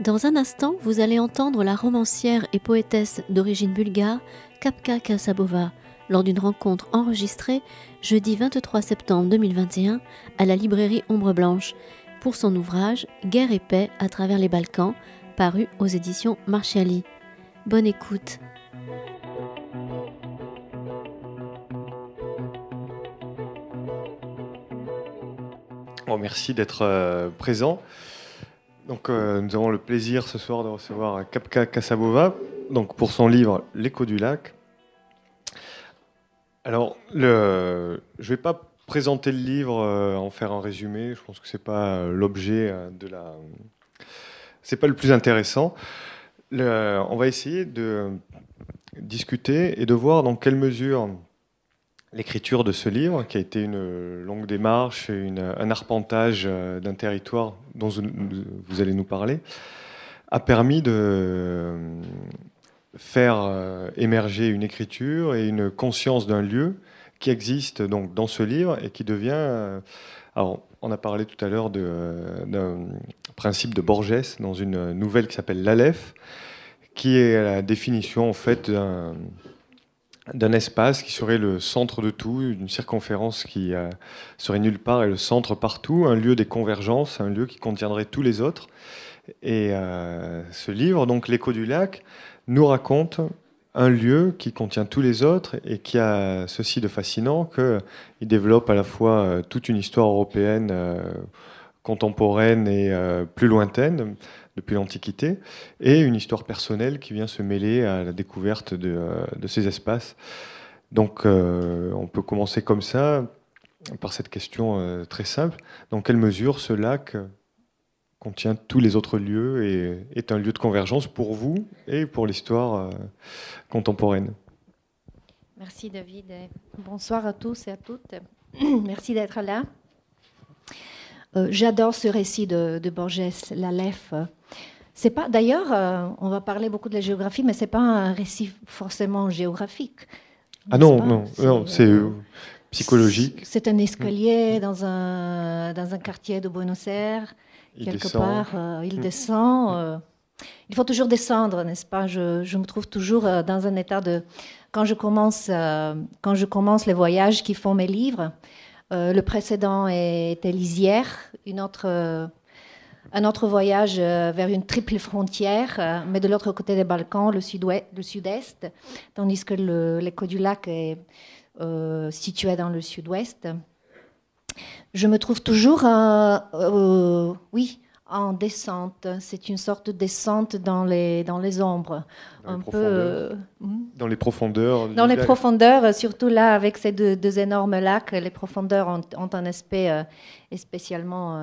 Dans un instant, vous allez entendre la romancière et poétesse d'origine bulgare Kapka Kasabova lors d'une rencontre enregistrée jeudi 23 septembre 2021 à la librairie Ombre Blanche pour son ouvrage Guerre et paix à travers les Balkans, paru aux éditions Marchiali. Bonne écoute. Bon, merci d'être présent. Donc, nous avons le plaisir ce soir de recevoir Kapka Kasabova donc, pour son livre L'écho du lac. Alors, je ne vais pas présenter le livre, en faire un résumé. Je pense que ce n'est pas l'objet de la... C'est pas le plus intéressant. On va essayer de discuter et de voir dans quelle mesure l'écriture de ce livre, qui a été une longue démarche, un arpentage d'un territoire dont vous allez nous parler, a permis de faire émerger une écriture et une conscience d'un lieu qui existe donc dans ce livre et qui devient... alors, on a parlé tout à l'heure d'un principe de Borges dans une nouvelle qui s'appelle l'Aleph, qui est la définition en fait d'un espace qui serait le centre de tout, une circonférence qui serait nulle part et le centre partout, un lieu des convergences, un lieu qui contiendrait tous les autres. Et ce livre, donc L'écho du lac, nous raconte un lieu qui contient tous les autres et qui a ceci de fascinant qu'il développe à la fois toute une histoire européenne contemporaine et plus lointaine, depuis l'Antiquité, et une histoire personnelle qui vient se mêler à la découverte de ces espaces. Donc on peut commencer comme ça, par cette question très simple. Dans quelle mesure ce lac contient tous les autres lieux et est un lieu de convergence pour vous et pour l'histoire contemporaine? Merci David. Bonsoir à tous et à toutes. Merci d'être là. J'adore ce récit de Borges, l'Aleph. C'est pas, d'ailleurs, on va parler beaucoup de la géographie, mais c'est pas un récit forcément géographique. Ah non, c'est psychologique. C'est un escalier dans un quartier de Buenos Aires, quelque part. Il descend. Il faut toujours descendre, n'est-ce pas? Je me trouve toujours dans un état de... Quand je commence les voyages qui font mes livres, le précédent était Lisière, un autre voyage vers une triple frontière, mais de l'autre côté des Balkans, le sud-est, tandis que l'écho du lac est situé dans le sud-ouest. Je me trouve toujours en descente. C'est une sorte de descente dans les ombres. Dans les profondeurs. Dans les profondeurs, surtout là, avec ces deux énormes lacs, les profondeurs ont un aspect spécialement...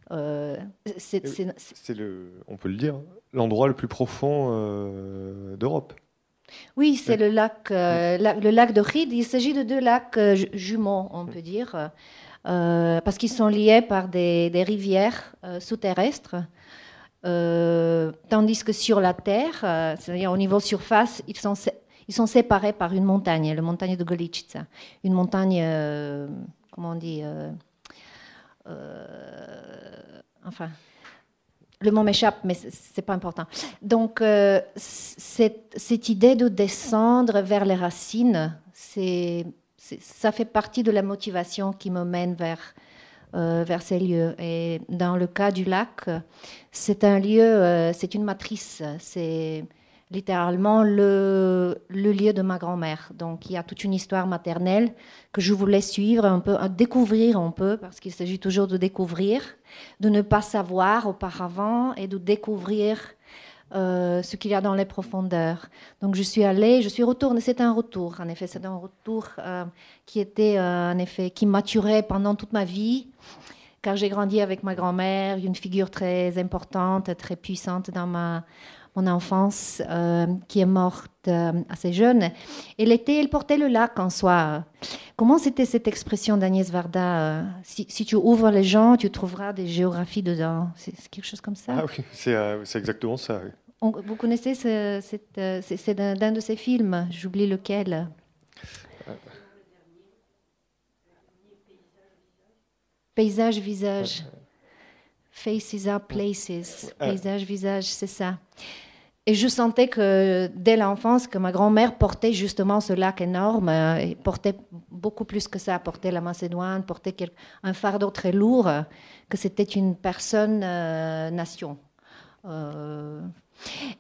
on peut le dire, l'endroit le plus profond d'Europe. Oui, c'est le lac de Rhyd. Il s'agit de deux lacs jumeaux, on peut dire. Parce qu'ils sont liés par des rivières sous-terrestres, tandis que sur la Terre, c'est-à-dire au niveau surface, ils sont séparés par une montagne, la montagne de Goličica, une montagne, comment on dit, enfin, le mot m'échappe, mais c'est pas important. Donc, cette idée de descendre vers les racines, ça fait partie de la motivation qui me mène vers ces lieux. Et dans le cas du lac, c'est un lieu, c'est une matrice, c'est littéralement le lieu de ma grand-mère. Donc il y a toute une histoire maternelle que je voulais suivre un peu, découvrir un peu, parce qu'il s'agit toujours de découvrir, de ne pas savoir auparavant et de découvrir ce qu'il y a dans les profondeurs. Donc je suis retournée, c'est un retour, en effet, c'est un retour qui était, en effet, qui maturait pendant toute ma vie, car j'ai grandi avec ma grand-mère, une figure très importante, très puissante dans mon enfance, qui est morte assez jeune. Et l'été, elle portait le lac en soi. Comment c'était cette expression d'Agnès Varda si tu ouvres les gens, tu trouveras des géographies dedans. C'est quelque chose comme ça? Ah oui, c'est exactement ça. Oui. Vous connaissez, c'est d'un de ses films, j'oublie lequel. Paysage, visage. Faces are places. Paysage, visage, c'est ça. Et je sentais que dès l'enfance, que ma grand-mère portait justement ce lac énorme, et portait beaucoup plus que ça, portait la Macédoine, portait un fardeau très lourd, que c'était une personne nation.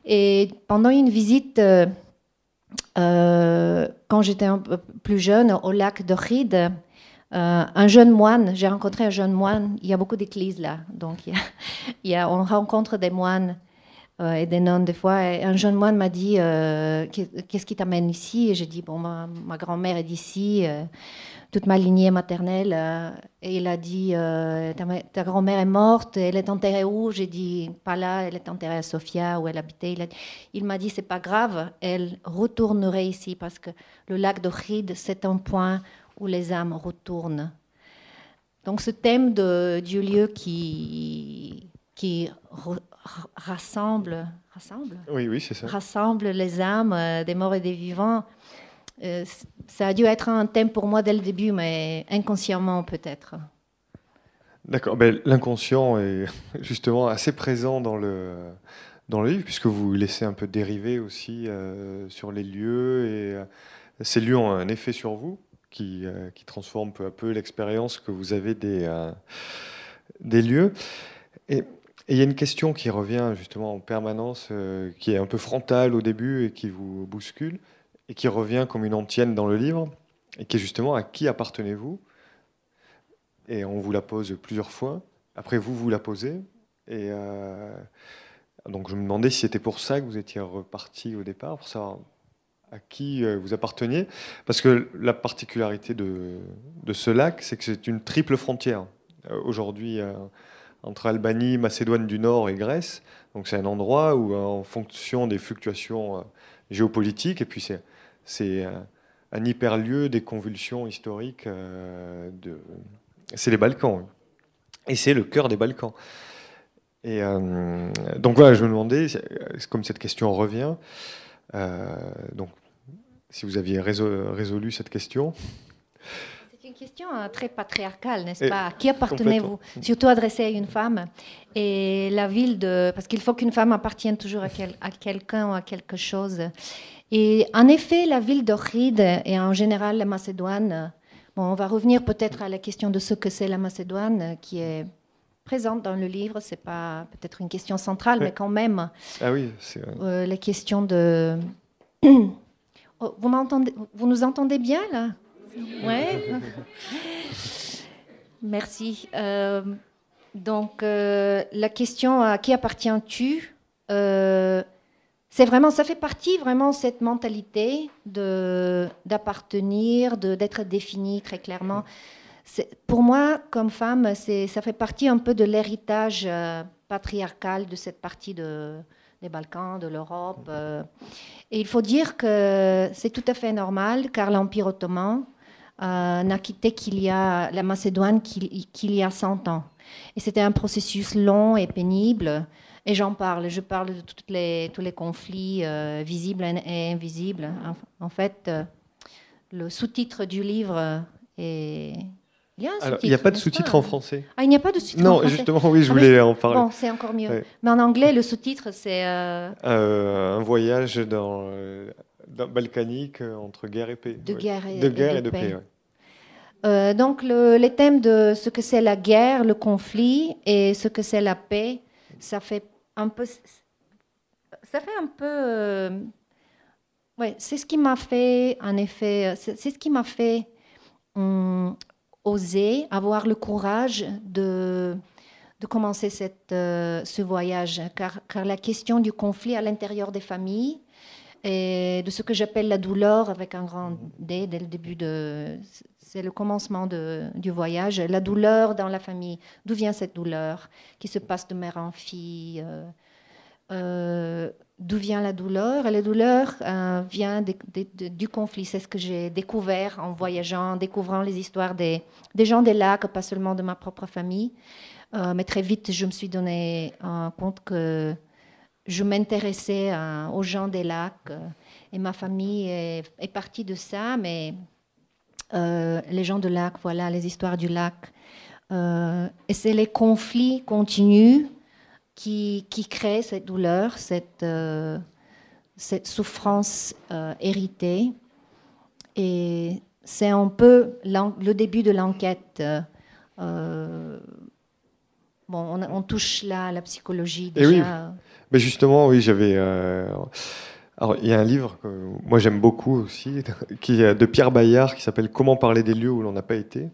Et pendant une visite, quand j'étais un peu plus jeune, au lac d'Ohrid, un jeune moine, j'ai rencontré un jeune moine, il y a beaucoup d'églises là, donc on rencontre des moines et des nonnes des fois. Et un jeune moine m'a dit qu'est-ce qui t'amène ici? Et j'ai dit bon, ma grand-mère est d'ici, toute ma lignée maternelle. Et il a dit ta grand-mère est morte, elle est enterrée où? J'ai dit pas là, elle est enterrée à Sofia où elle habitait. Il m'a dit c'est pas grave, elle retournerait ici parce que le lac d'Ohrid c'est un point où les âmes retournent. Donc ce thème du lieu qui rassemble Oui, c'est ça. Rassemble les âmes des morts et des vivants. Ça a dû être un thème pour moi dès le début, mais inconsciemment peut-être. D'accord. L'inconscient est justement assez présent dans le livre, puisque vous laissez un peu dériver aussi sur les lieux, et ces lieux ont un effet sur vous qui transforme peu à peu l'expérience que vous avez des lieux. Et il y a une question qui revient justement en permanence, qui est un peu frontale au début et qui vous bouscule, et qui revient comme une antienne dans le livre, et qui est justement à qui appartenez-vous? Et on vous la pose plusieurs fois. Après, vous la posez. Et donc, je me demandais si c'était pour ça que vous étiez reparti au départ, pour savoir à qui vous apparteniez. Parce que la particularité de ce lac, c'est que c'est une triple frontière. Aujourd'hui, entre Albanie, Macédoine du Nord et Grèce. Donc, c'est un endroit où, en fonction des fluctuations géopolitiques, et puis c'est un hyperlieu des convulsions historiques c'est les Balkans. Et c'est le cœur des Balkans. Et donc voilà, je me demandais, comme cette question revient, donc si vous aviez résolu cette question. C'est une question très patriarcale, n'est-ce pas? À qui appartenez-vous? Surtout adressée à une femme. Et la ville parce qu'il faut qu'une femme appartienne toujours à quelqu'un ou à quelque chose. Et en effet, la ville d'Ohrid et en général la Macédoine, on va revenir peut-être à la question de ce que c'est la Macédoine, qui est présente dans le livre. Ce n'est pas peut-être une question centrale, mais quand même. Ah oui, les questions de... Oh, vous nous entendez bien, là? Oui. Merci. Donc, la question à qui appartiens-tu? Ça fait partie vraiment cette mentalité d'appartenir, d'être défini très clairement. Pour moi, comme femme, ça fait partie un peu de l'héritage patriarcal de cette partie des Balkans, de l'Europe. Et il faut dire que c'est tout à fait normal, car l'Empire ottoman n'a quitté la Macédoine qu'il y a 100 ans. Et c'était un processus long et pénible. Et je parle de tous les conflits visibles et invisibles. En fait, le sous-titre du livre est... Il n'y a pas de sous-titre en français. Ah, il n'y a pas de sous-titre en français? Non, justement, oui, je voulais en parler. Bon, c'est encore mieux. Ouais. Mais en anglais, le sous-titre, c'est... un voyage dans balkanique entre guerre et paix. De guerre et de paix. Ouais. Donc, les thèmes de ce que c'est la guerre, le conflit, et ce que c'est la paix, ça fait un peu... ouais, c'est ce qui m'a fait, en effet, c'est ce qui m'a fait oser, avoir le courage de commencer ce voyage. Car la question du conflit à l'intérieur des familles et de ce que j'appelle la douleur, avec un grand D dès le début c'est le commencement du voyage. La douleur dans la famille. D'où vient cette douleur qui se passe de mère en fille? D'où vient la douleur? Et la douleur vient du conflit. C'est ce que j'ai découvert en voyageant, en découvrant les histoires des gens des lacs, pas seulement de ma propre famille. Mais très vite, je me suis donné compte que je m'intéressais aux gens des lacs. Et ma famille est partie de ça, mais les gens de lac, voilà, les histoires du lac. Et c'est les conflits continus qui créent cette douleur, cette souffrance héritée. Et c'est un peu le début de l'enquête. On touche là à la psychologie déjà. Et oui, mais justement, oui, j'avais. Alors, il y a un livre que moi j'aime beaucoup aussi, qui est de Pierre Bayard, qui s'appelle Comment parler des lieux où l'on n'a pas été,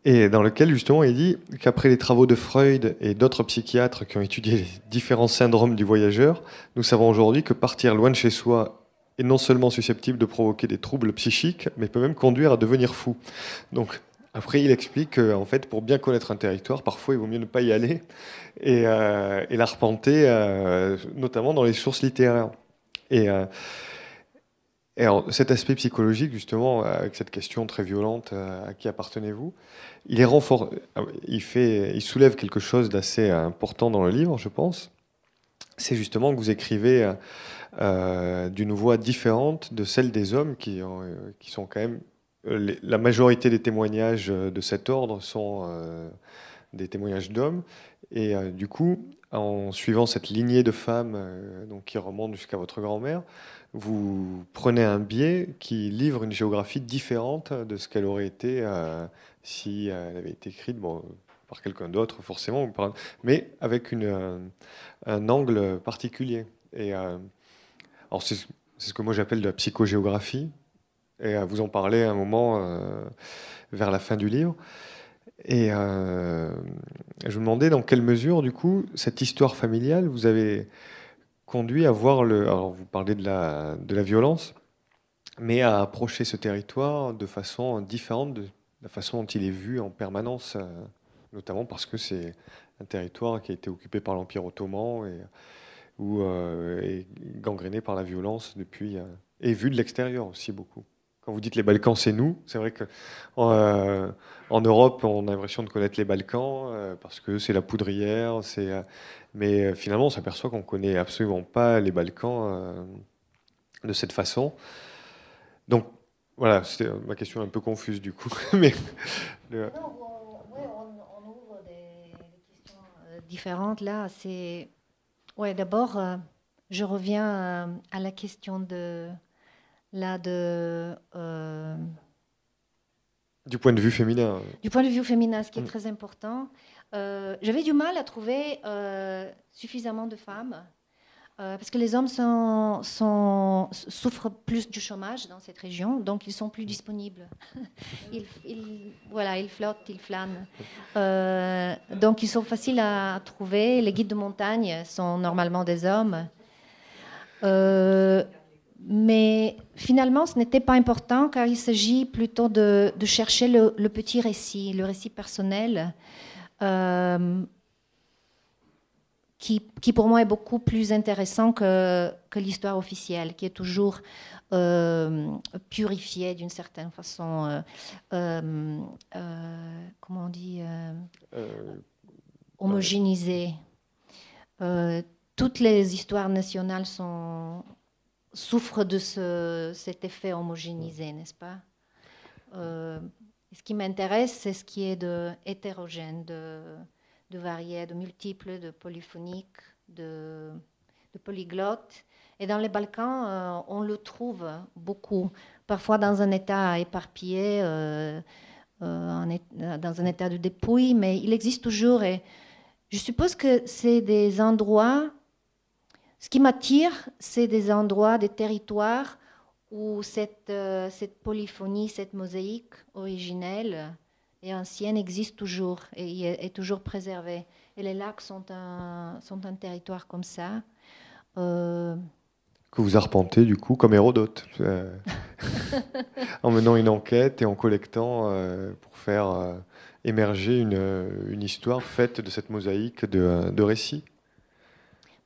et dans lequel justement il dit qu'après les travaux de Freud et d'autres psychiatres qui ont étudié les différents syndromes du voyageur, nous savons aujourd'hui que partir loin de chez soi est non seulement susceptible de provoquer des troubles psychiques, mais peut même conduire à devenir fou. Donc, après, il explique qu'en fait, pour bien connaître un territoire, parfois, il vaut mieux ne pas y aller et l'arpenter, notamment dans les sources littéraires. Et alors, cet aspect psychologique, justement, avec cette question très violente, à qui appartenez-vous, il soulève quelque chose d'assez important dans le livre, je pense. C'est justement que vous écrivez d'une voix différente de celle des hommes qui sont quand même... La majorité des témoignages de cet ordre sont des témoignages d'hommes. Et du coup, en suivant cette lignée de femmes donc, qui remonte jusqu'à votre grand-mère, vous prenez un biais qui livre une géographie différente de ce qu'elle aurait été si elle avait été écrite par quelqu'un d'autre, forcément, mais avec un angle particulier. Et alors c'est ce que moi j'appelle de la psychogéographie. Et vous en parlez à un moment vers la fin du livre. Et je me demandais dans quelle mesure, du coup, cette histoire familiale vous avez conduit à voir alors vous parlez de la violence, mais à approcher ce territoire de façon différente de la façon dont il est vu en permanence, notamment parce que c'est un territoire qui a été occupé par l'Empire ottoman et gangréné par la violence depuis, et vu de l'extérieur aussi beaucoup. Quand vous dites les Balkans, c'est nous. C'est vrai qu'en Europe, on a l'impression de connaître les Balkans parce que c'est la poudrière. Mais finalement, on s'aperçoit qu'on ne connaît absolument pas les Balkans de cette façon. Donc, voilà, ma question est un peu confuse du coup. Mais, on ouvre des questions différentes là. D'abord, je reviens à la question du point de vue féminin. Du point de vue féminin, ce qui est très important. J'avais du mal à trouver suffisamment de femmes, parce que les hommes souffrent plus du chômage dans cette région, donc ils sont plus disponibles. Ils flottent, ils flânent. Donc ils sont faciles à trouver. Les guides de montagne sont normalement des hommes. Mais finalement, ce n'était pas important car il s'agit plutôt de chercher le petit récit, le récit personnel, qui pour moi est beaucoup plus intéressant que l'histoire officielle, qui est toujours purifiée d'une certaine façon, comment on dit, homogénéisée. Toutes les histoires nationales souffrent de cet effet homogénéisé, n'est-ce pas? Ce qui m'intéresse, c'est ce qui est hétérogène, de varié, de multiple, de polyphonique, de polyglotte. Et dans les Balkans, on le trouve beaucoup, parfois dans un état éparpillé, dans un état de dépouille, mais il existe toujours. Et je suppose que c'est des endroits... Ce qui m'attire, c'est des endroits, des territoires où cette polyphonie, cette mosaïque originelle et ancienne existe toujours et est toujours préservée. Et les lacs sont un territoire comme ça. Que vous arpentez du coup comme Hérodote, en menant une enquête et en collectant pour faire émerger une histoire faite de cette mosaïque de récits.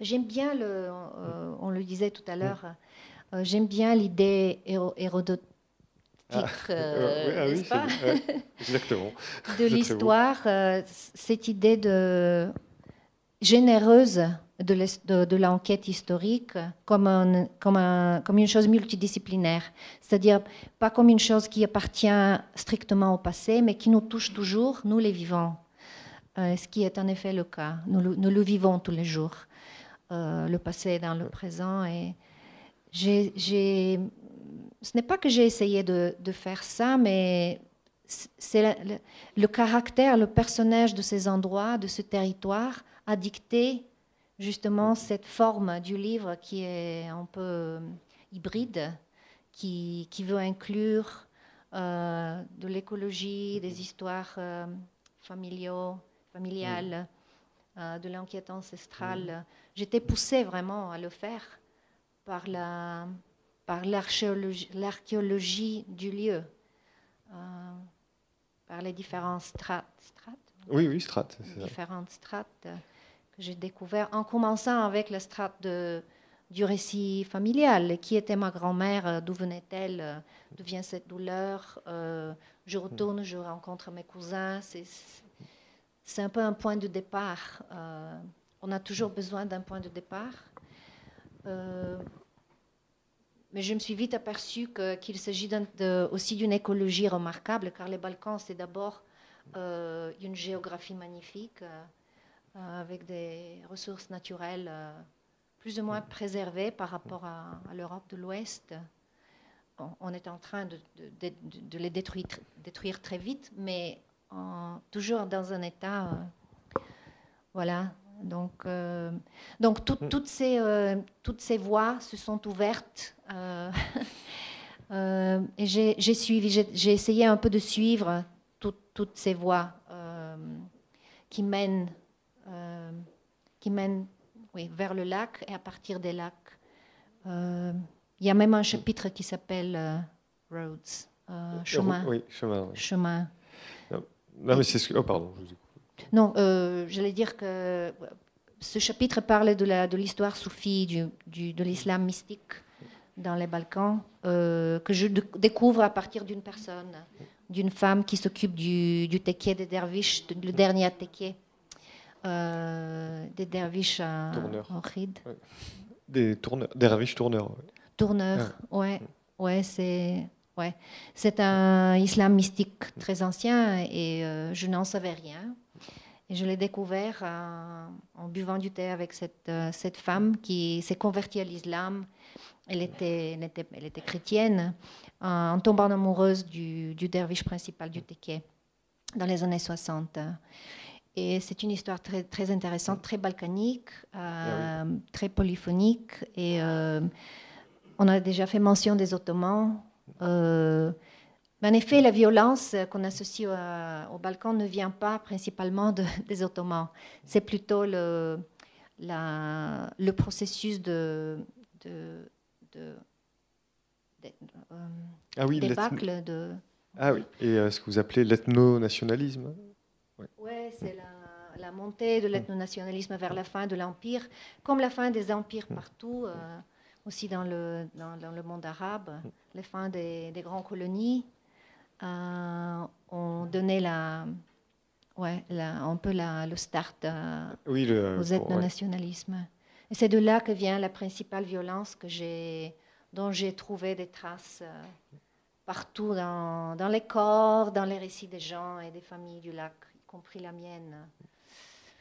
J'aime bien, on le disait tout à l'heure, j'aime bien l'idée hérodotique, n'est-ce pas? Exactement. De l'histoire, cette idée généreuse de l'enquête historique comme une chose multidisciplinaire, c'est-à-dire pas comme une chose qui appartient strictement au passé, mais qui nous touche toujours, nous les vivants, ce qui est en effet le cas. Nous le vivons tous les jours, le passé dans le présent. Et ce n'est pas que j'ai essayé de faire ça, mais c'est le caractère, le personnage de ces endroits, de ce territoire, a dicté justement cette forme du livre qui est un peu hybride, qui veut inclure de l'écologie, des histoires familiales, de l'enquête ancestrale. J'étais poussée vraiment à le faire par l'archéologie du lieu, par les différentes strates. Oui, strates. Différentes strates que j'ai découvert en commençant avec la strate du récit familial. Qui était ma grand-mère? D'où venait-elle? D'où vient cette douleur? Je retourne, je rencontre mes cousins. C'est un peu un point de départ. On a toujours besoin d'un point de départ. Mais je me suis vite aperçue qu'il s'agit aussi d'une écologie remarquable, car les Balkans, c'est d'abord une géographie magnifique, avec des ressources naturelles plus ou moins préservées par rapport à l'Europe de l'Ouest. On est en train de les détruire très vite, mais toujours dans un état... voilà. Donc toutes ces voies se sont ouvertes et j'ai essayé un peu de suivre toutes ces voies qui mènent vers le lac et à partir des lacs. Il y a même un chapitre qui s'appelle Roads, chemin. Oui, chemin. Oui. Chemin. Non, mais c'est ce que... Oh, pardon, je vous écoute. Non, j'allais dire que ce chapitre parle de l'histoire soufie, de l'islam mystique dans les Balkans, que je découvre à partir d'une personne, d'une femme qui s'occupe du tekke des derviches, le dernier tekke des derviches en Ohrid. Ouais. Des derviches tourneurs. Ouais. Tourneurs, ouais, c'est un islam mystique très ancien et je n'en savais rien. Et je l'ai découvert en buvant du thé avec cette femme qui s'est convertie à l'islam. Elle était chrétienne, en tombant amoureuse du derviche principal du tekke dans les années 60. Et c'est une histoire très, très intéressante, très balkanique, très polyphonique. Et on a déjà fait mention des Ottomans. Mais en effet, la violence qu'on associe au Balkan ne vient pas principalement des Ottomans. C'est plutôt le processus de débâcle. Ah oui, et ce que vous appelez l'ethno-nationalisme. Oui, c'est la montée de l'ethno-nationalisme vers la fin de l'Empire, comme la fin des empires partout, aussi dans le monde arabe, la fin des grandes colonies. On donnait un peu le start aux ethno-nationalismes. Et c'est de là que vient la principale violence dont j'ai trouvé des traces partout dans les corps, dans les récits des gens et des familles du lac, y compris la mienne.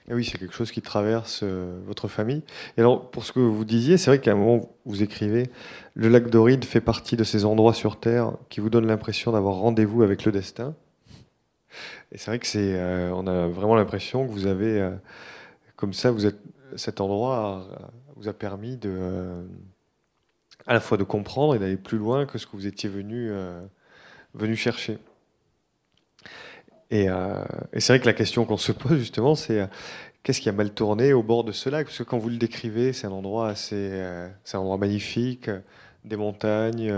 Et oui, c'est quelque chose qui traverse votre famille. Et alors, pour ce que vous disiez, c'est vrai qu'à un moment, vous écrivez « Le lac d'Ohrid fait partie de ces endroits sur Terre qui vous donnent l'impression d'avoir rendez-vous avec le destin. » Et c'est vrai que on a vraiment l'impression que vous avez, comme ça, cet endroit vous a permis à la fois de comprendre et d'aller plus loin que ce que vous étiez venu chercher. Et c'est vrai que la question qu'on se pose justement, c'est qu'est-ce qui a mal tourné au bord de ce lac? Parce que quand vous le décrivez, c'est un endroit c'est un endroit magnifique, des montagnes,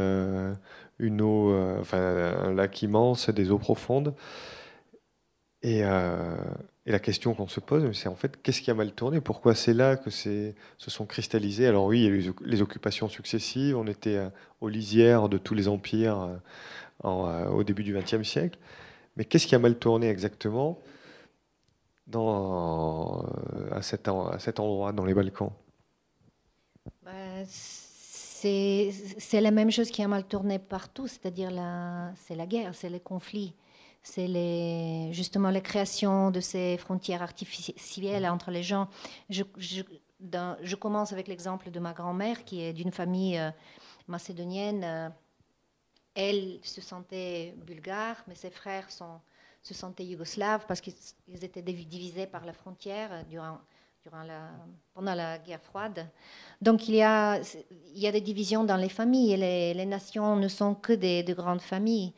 une eau, un lac immense, des eaux profondes. Et la question qu'on se pose, c'est en fait qu'est-ce qui a mal tourné? Pourquoi c'est là que se sont cristallisés? Alors oui, il y a eu les occupations successives, on était aux lisières de tous les empires au début du XXe siècle. Mais qu'est-ce qui a mal tourné exactement à cet endroit, dans les Balkans? C'est la même chose qui a mal tourné partout, c'est-à-dire c'est la guerre, c'est les conflits, c'est justement la création de ces frontières artificielles entre les gens. Je commence avec l'exemple de ma grand-mère qui est d'une famille macédonienne. Elle se sentait bulgare, mais ses frères se sentaient yougoslaves parce qu'ils étaient divisés par la frontière pendant la guerre froide. Donc il y a des divisions dans les familles et les nations ne sont que de grandes familles.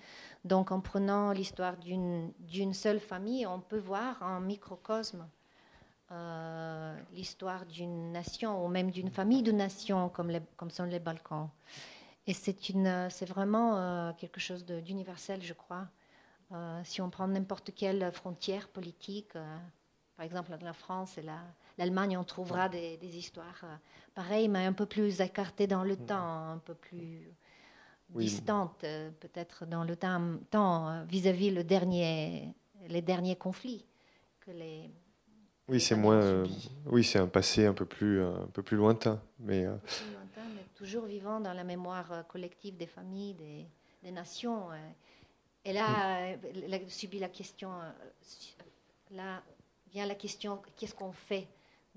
Donc en prenant l'histoire d'une seule famille, on peut voir en microcosme l'histoire d'une nation ou même d'une famille de nations comme sont les Balkans. Et c'est vraiment quelque chose d'universel, je crois. Si on prend n'importe quelle frontière politique, par exemple la France et l'Allemagne, on trouvera des histoires pareilles, mais un peu plus écartées dans le temps, un peu plus distantes, peut-être dans le temps vis-à-vis les derniers conflits que les Oui, c'est moins. Oui, c'est un passé un peu plus lointain, mais. Mais toujours vivant dans la mémoire collective des familles, des nations. Et là, subit la question. Là vient la question, qu'est-ce qu'on fait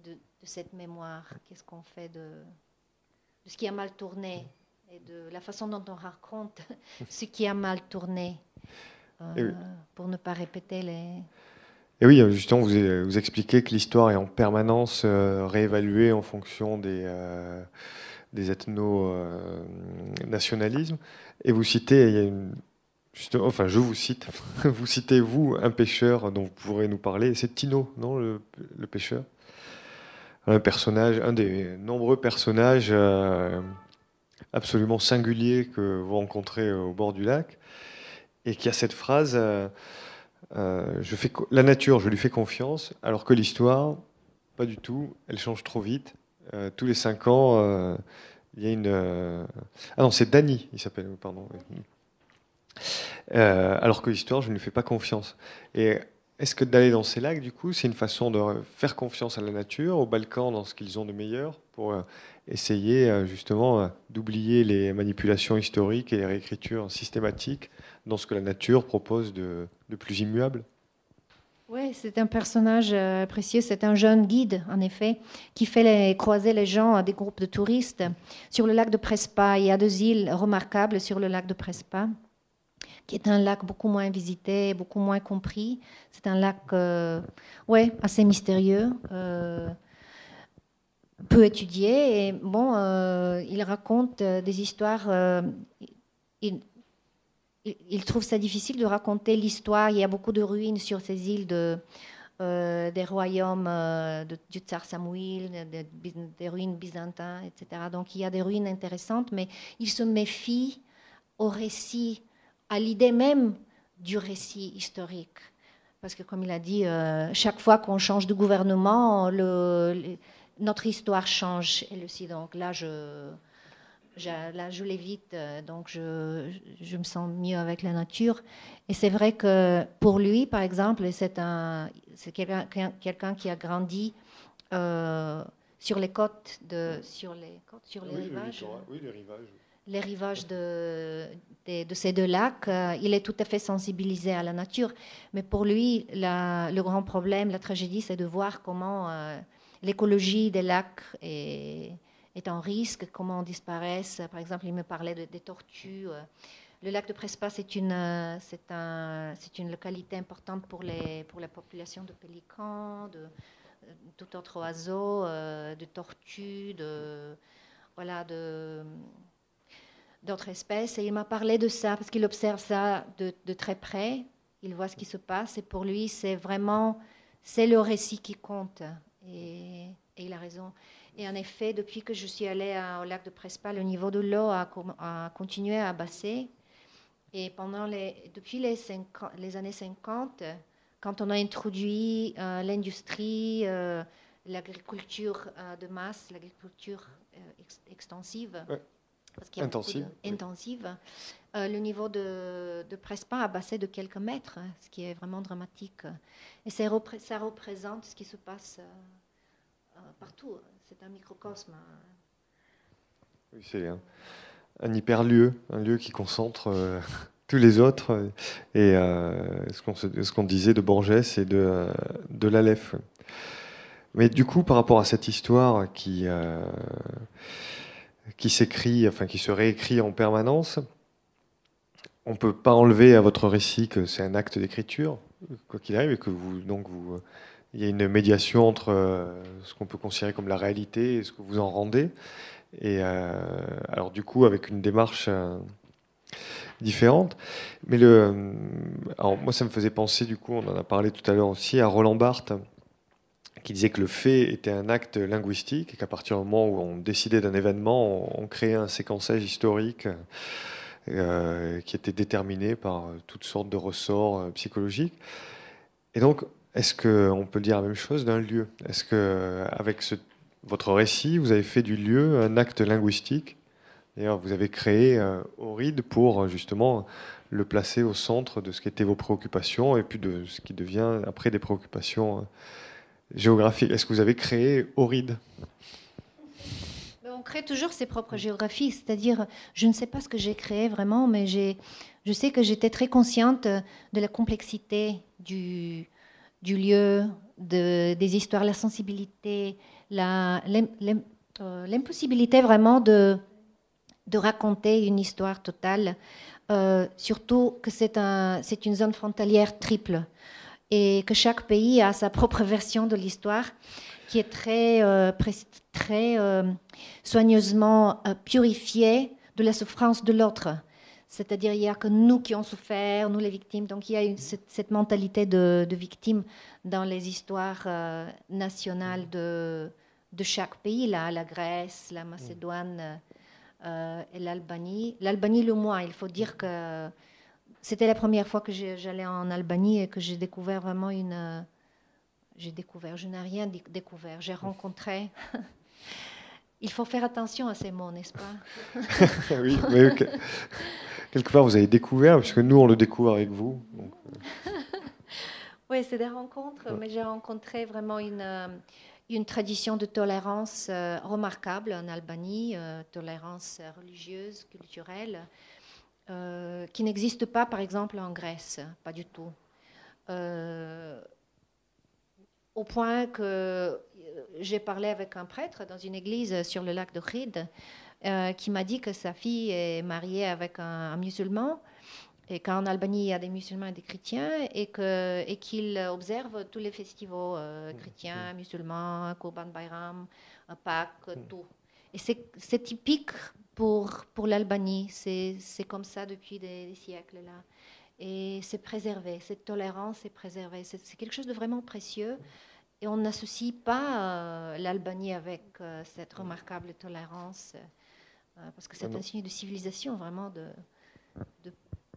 de cette mémoire? Qu'est-ce qu'on fait de ce qui a mal tourné et de la façon dont on raconte ce qui a mal tourné pour ne pas répéter les... Et oui, justement, vous expliquez que l'histoire est en permanence réévaluée en fonction des ethno-nationalismes. Et vous citez, il y a enfin, je vous cite, vous citez, vous, un pêcheur dont vous pourrez nous parler, c'est Tino, non, le pêcheur? Un personnage, un des nombreux personnages absolument singuliers que vous rencontrez au bord du lac, et qui a cette phrase... la nature, je lui fais confiance, alors que l'histoire, pas du tout, elle change trop vite. Tous les 5 ans, il y a une... Ah non, c'est Danny, il s'appelle, pardon. Alors que l'histoire, je ne lui fais pas confiance. Et est-ce que d'aller dans ces lacs, du coup, c'est une façon de faire confiance à la nature, aux Balkans, dans ce qu'ils ont de meilleur, pour essayer justement d'oublier les manipulations historiques et les réécritures systématiques dans ce que la nature propose de plus immuable? Oui, c'est un personnage précieux. C'est un jeune guide, en effet, qui fait croiser les gens à des groupes de touristes. Sur le lac de Prespa, il y a 2 îles remarquables sur le lac de Prespa, qui est un lac beaucoup moins visité, beaucoup moins compris. C'est un lac assez mystérieux, peu étudié. Et bon, il raconte des histoires... Il trouve ça difficile de raconter l'histoire. Il y a beaucoup de ruines sur ces îles des royaumes du tsar Samuil, des ruines byzantines, etc. Donc il y a des ruines intéressantes, mais il se méfie au récit, à l'idée même du récit historique. Parce que comme il a dit, chaque fois qu'on change de gouvernement, notre histoire change, elle aussi. Donc là, je l'évite, donc je me sens mieux avec la nature. Et c'est vrai que pour lui, par exemple, c'est quelqu'un qui a grandi sur les côtes, sur les rivages. Oui, les rivages. Les rivages de ces 2 lacs, il est tout à fait sensibilisé à la nature. Mais pour lui, le grand problème, la tragédie, c'est de voir comment l'écologie des lacs est en risque, comment disparaissent. Par exemple, il me parlait des tortues. Le lac de Prespa, c'est une localité importante pour la population de pélicans, de tout autre oiseau, de tortues, d'autres espèces. Et il m'a parlé de ça parce qu'il observe ça de très près. Il voit ce qui se passe et pour lui, c'est le récit qui compte. Et il a raison. Et en effet, depuis que je suis allée au lac de Prespa, le niveau de l'eau a continué à baisser. Et depuis les années 50, quand on a introduit l'industrie, l'agriculture de masse, l'agriculture extensive, ouais. parce qu'il y a Intensive, beaucoup intensive. Le niveau de Prespa a baissé de quelques mètres, ce qui est vraiment dramatique. Et ça représente ce qui se passe partout. C'est un microcosme. Oui, c'est un hyperlieu, un lieu qui concentre tous les autres. Et ce qu'on disait de Borges et de l'Aleph. Mais du coup, par rapport à cette histoire qui s'écrit, enfin qui se réécrit en permanence, on ne peut pas enlever à votre récit que c'est un acte d'écriture, quoi qu'il arrive, et que il y a une médiation entre ce qu'on peut considérer comme la réalité et ce que vous en rendez. Et alors du coup, avec une démarche différente. Mais alors moi, ça me faisait penser, du coup, on en a parlé tout à l'heure aussi, à Roland Barthes, qui disait que le fait était un acte linguistique et qu'à partir du moment où on décidait d'un événement, on créait un séquençage historique qui était déterminé par toutes sortes de ressorts psychologiques. Et donc, est-ce qu'on peut dire la même chose d'un lieu? Est-ce qu'avec votre récit, vous avez fait du lieu un acte linguistique? D'ailleurs, vous avez créé Auride pour justement le placer au centre de ce qui étaient vos préoccupations et puis de ce qui devient après des préoccupations géographiques. Est-ce que vous avez créé Auride? On crée toujours ses propres géographies, c'est-à-dire, je ne sais pas ce que j'ai créé vraiment, mais je sais que j'étais très consciente de la complexité du lieu, des histoires, la sensibilité, l'impossibilité vraiment de raconter une histoire totale, surtout que c'est une zone frontalière triple et que chaque pays a sa propre version de l'histoire qui est très soigneusement purifiée de la souffrance de l'autre. C'est-à-dire il n'y a que nous qui avons souffert, nous les victimes. Donc il y a cette mentalité de victime dans les histoires nationales de chaque pays, là, la Grèce, la Macédoine et l'Albanie. L'Albanie le moins, il faut dire que c'était la première fois que j'allais en Albanie et que j'ai découvert vraiment je n'ai rien découvert, j'ai rencontré. Il faut faire attention à ces mots, n'est-ce pas? Oui, mais quelque part vous avez découvert, puisque nous on le découvre avec vous. Donc. Oui, c'est des rencontres, mais j'ai rencontré vraiment une tradition de tolérance remarquable en Albanie, tolérance religieuse, culturelle, qui n'existe pas, par exemple, en Grèce, pas du tout. Au point que j'ai parlé avec un prêtre dans une église sur le lac d'Ohrid qui m'a dit que sa fille est mariée avec un musulman et qu'en Albanie, il y a des musulmans et des chrétiens et qu'il observe tous les festivals chrétiens, musulmans, Kurban Bayram, Pâques, tout. Et c'est typique pour l'Albanie. C'est comme ça depuis des siècles là. Et c'est préservé, cette tolérance est préservée. C'est quelque chose de vraiment précieux. Et on n'associe pas l'Albanie avec cette remarquable tolérance, parce que c'est un signe de civilisation, vraiment, de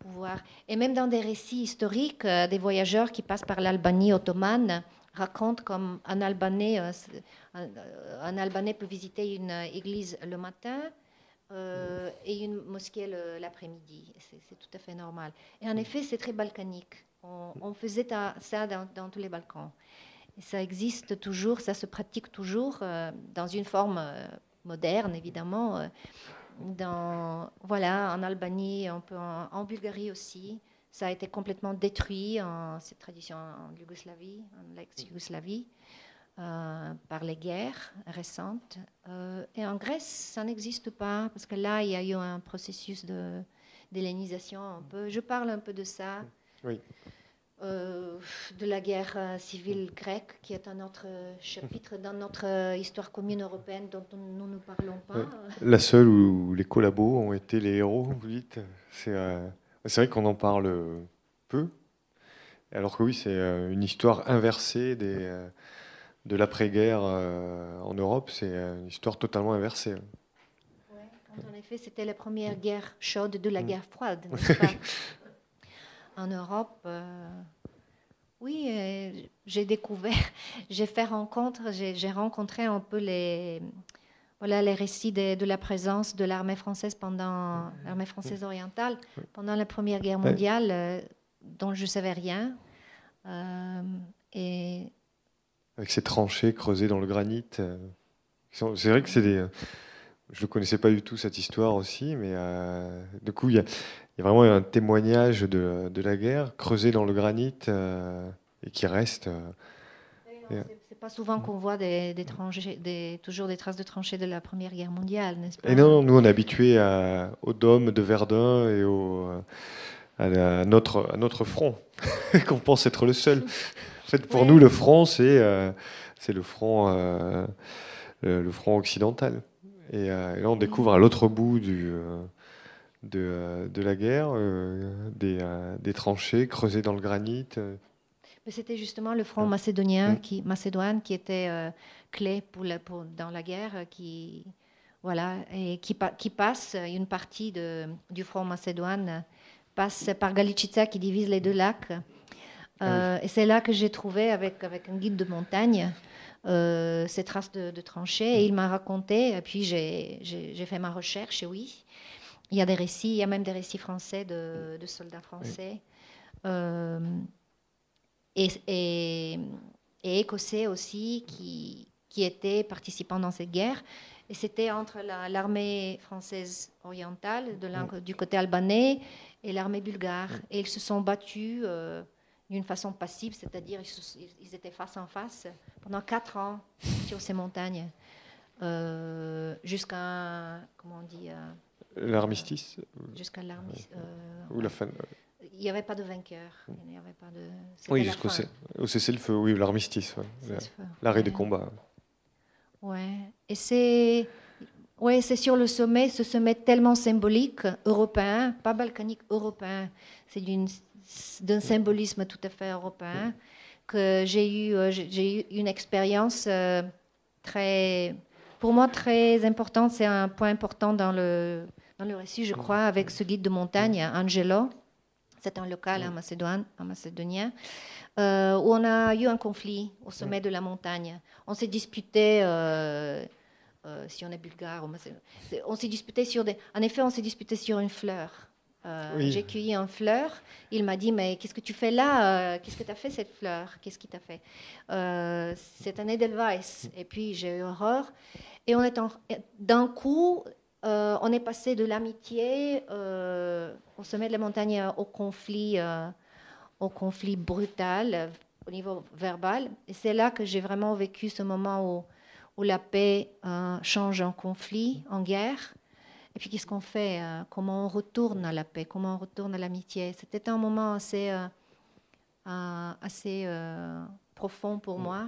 pouvoir. Et même dans des récits historiques, des voyageurs qui passent par l'Albanie ottomane racontent comme un Albanais peut visiter une église le matin et une mosquée l'après-midi. C'est tout à fait normal. Et en effet, c'est très balkanique. On faisait ça dans tous les Balkans. Et ça existe toujours, ça se pratique toujours dans une forme moderne, évidemment. En Albanie, en Bulgarie aussi. Ça a été complètement détruit, cette tradition en Yougoslavie, en l'ex-Yougoslavie, par les guerres récentes. Et en Grèce, ça n'existe pas, parce que là, il y a eu un processus d'hellénisation un peu. Je parle un peu de ça. Oui. De la guerre civile grecque, qui est un autre chapitre dans notre histoire commune européenne dont nous ne parlons pas. Ouais. La seule où les collabos ont été les héros, vous dites. C'est vrai qu'on en parle peu, alors que oui, c'est une histoire inversée de l'après-guerre en Europe. C'est une histoire totalement inversée. Ouais, en effet, c'était la première guerre chaude de la guerre froide, n'est-ce pas? En Europe, oui, j'ai découvert, j'ai fait rencontre, j'ai rencontré un peu voilà, les récits de la présence de l'armée française l'armée française orientale pendant la Première Guerre mondiale, dont je ne savais rien. Et avec ces tranchées creusées dans le granit. C'est vrai que c'est des... Je ne connaissais pas du tout cette histoire aussi, mais du coup, il y a vraiment un témoignage de la guerre creusé dans le granit et qui reste. C'est pas souvent qu'on voit toujours des traces de tranchées de la Première Guerre mondiale, n'est-ce pas? Et non, nous on est habitués au dôme de Verdun et à notre front, qu'on pense être le seul. En fait, pour nous, le front, c'est le front occidental. Et là, on découvre à l'autre bout de la guerre des tranchées creusées dans le granit. Mais c'était justement le front macédonien Macédoine qui était clé dans la guerre, voilà, et qui passe une partie du front macédoine passe par Galicica qui divise les deux lacs. Et c'est là que j'ai trouvé avec un guide de montagne ces traces de tranchées, et il m'a raconté, et puis j'ai fait ma recherche, et oui, il y a des récits, il y a même des récits français de soldats français. Et écossais aussi qui étaient participants dans cette guerre. Et c'était entre l'armée française orientale du côté albanais et l'armée bulgare. Et ils se sont battus d'une façon passive, c'est-à-dire ils étaient face en face pendant 4 ans sur ces montagnes, jusqu'à, comment on dit, l'armistice. Jusqu'à l'armistice. Ou la fin. Il n'y avait pas de vainqueur. Il n'y avait pas de... Oui, jusqu'au cessez-le-feu, oui, l'armistice, l'arrêt des combats. Ouais. Et c'est sur le sommet, ce sommet tellement symbolique, européen, pas balkanique, européen. C'est d'un symbolisme tout à fait européen que j'ai eu une expérience pour moi très importante. C'est un point important dans le récit, je crois, avec ce guide de montagne, Angelo. C'est un local en macédonien, où on a eu un conflit au sommet de la montagne. On s'est disputé, si on est bulgare, on s'est disputé en effet, on s'est disputé sur une fleur. J'ai cueilli une fleur. Il m'a dit, mais qu'est-ce que tu fais là? Qu'est-ce que tu as fait cette fleur? Qu'est-ce qui t'a fait? C'est un Edelweiss. Et puis j'ai eu horreur. Et d'un coup, on est passé de l'amitié au sommet de la montagne au conflit brutal au niveau verbal. Et c'est là que j'ai vraiment vécu ce moment où la paix change en conflit, en guerre. Et puis qu'est-ce qu'on fait? Comment on retourne à la paix? Comment on retourne à l'amitié? C'était un moment assez profond pour moi,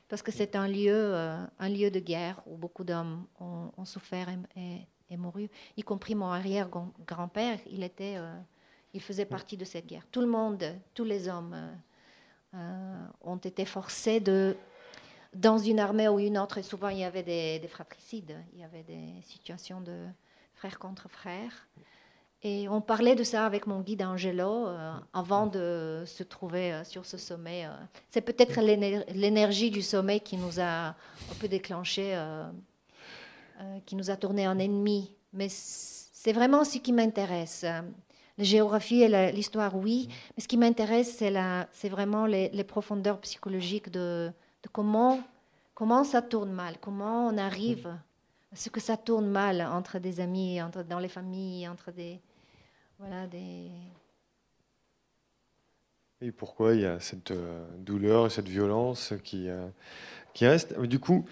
parce que c'est un lieu de guerre où beaucoup d'hommes ont souffert et mouru, y compris mon arrière-grand-père. Il faisait partie de cette guerre. Tout le monde, tous les hommes ont été forcés dans une armée ou une autre, et souvent il y avait des fratricides, il y avait des situations de frères contre frères. Et on parlait de ça avec mon guide Angelo avant de se trouver sur ce sommet. C'est peut-être l'énergie du sommet qui nous a un peu déclenché, qui nous a tourné en ennemi. Mais c'est vraiment ce qui m'intéresse. La géographie et l'histoire, oui. Mais ce qui m'intéresse, c'est vraiment les profondeurs psychologiques de comment ça tourne mal, comment on arrive à ce que ça tourne mal entre des amis, dans les familles, entre des... Voilà, Et pourquoi il y a cette douleur et cette violence qui reste. Du coup,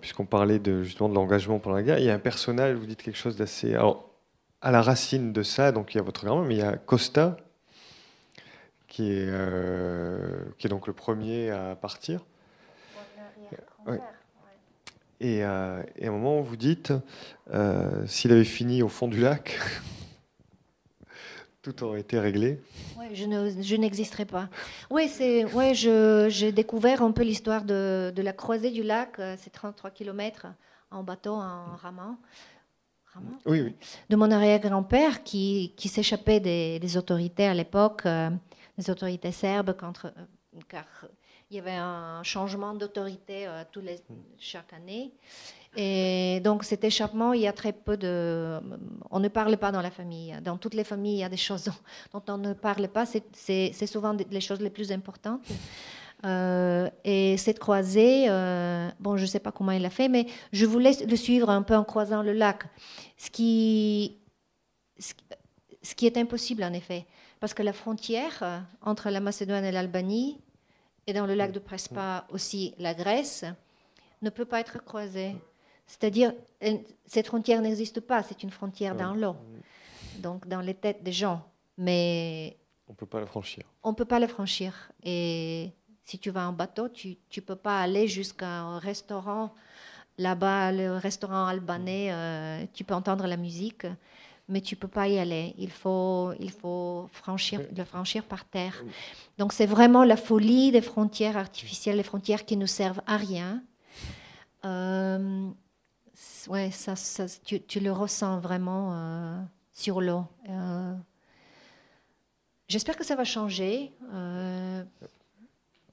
puisqu'on parlait justement de l'engagement pendant la guerre, il y a un personnage, vous dites quelque chose d'assez... Alors, à la racine de ça, donc il y a votre grand-mère, mais il y a Costa, qui est donc le premier à partir. Ouais. Et à un moment, vous dites, s'il avait fini au fond du lac, tout aurait été réglé. Oui, je n'existerais pas. Oui, j'ai découvert un peu l'histoire de la croisée du lac. C'est 33 km en bateau, en ramant. Oui. De mon arrière-grand-père qui s'échappait des autorités à l'époque, des autorités serbes, car il il y avait un changement d'autorité chaque année. Et donc, cet échappement, il y a très peu de... On ne parle pas dans la famille. Dans toutes les familles, il y a des choses dont on ne parle pas. C'est souvent les choses les plus importantes. Et cette croisée, bon, je ne sais pas comment il l'a fait, mais je voulais le suivre un peu en croisant le lac. Ce qui est impossible, en effet. Parce que la frontière entre la Macédoine et l'Albanie, et dans le lac de Prespa aussi la Grèce, ne peut pas être croisée. C'est-à-dire, cette frontière n'existe pas, c'est une frontière dans l'eau, donc dans les têtes des gens. Mais on ne peut pas la franchir. On ne peut pas la franchir. Et si tu vas en bateau, tu ne peux pas aller jusqu'à un restaurant. Là-bas, le restaurant albanais, tu peux entendre la musique, mais tu ne peux pas y aller. Il faut le franchir par terre. Donc, c'est vraiment la folie des frontières artificielles, les frontières qui ne servent à rien. Ouais, tu le ressens vraiment sur l'eau. J'espère que ça va changer.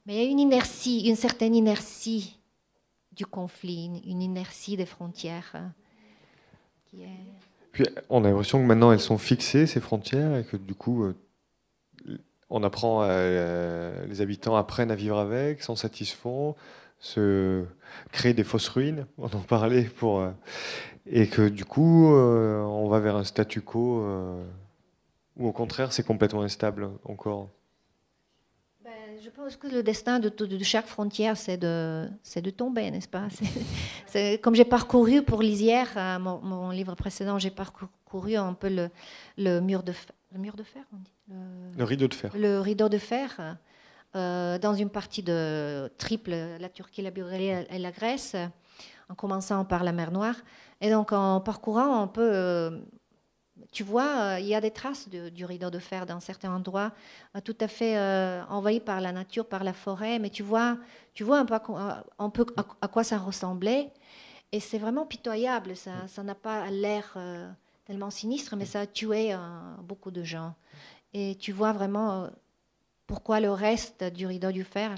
Mais il y a une certaine inertie du conflit, une inertie des frontières qui est... Puis on a l'impression que maintenant elles sont fixées, ces frontières, et que du coup, on apprend, les habitants apprennent à vivre avec, s'en satisfont, se créer des fausses ruines, on en parlait, et que du coup, on va vers un statu quo où au contraire c'est complètement instable encore. Je pense que le destin de chaque frontière, c'est de tomber, n'est-ce pas? Comme j'ai parcouru pour Lisière, mon livre précédent, j'ai parcouru un peu le mur de fer, on dit le rideau de fer. Le rideau de fer, dans une partie de triple, la Turquie, la Bulgarie et la Grèce, en commençant par la mer Noire. Et donc, en parcourant un peu... tu vois, il y a des traces du rideau de fer dans certains endroits, tout à fait envahis par la nature, par la forêt, mais tu vois un peu à quoi ça ressemblait. Et c'est vraiment pitoyable, ça n'a pas l'air tellement sinistre, mais ça a tué beaucoup de gens. Et tu vois vraiment pourquoi le reste du rideau du fer,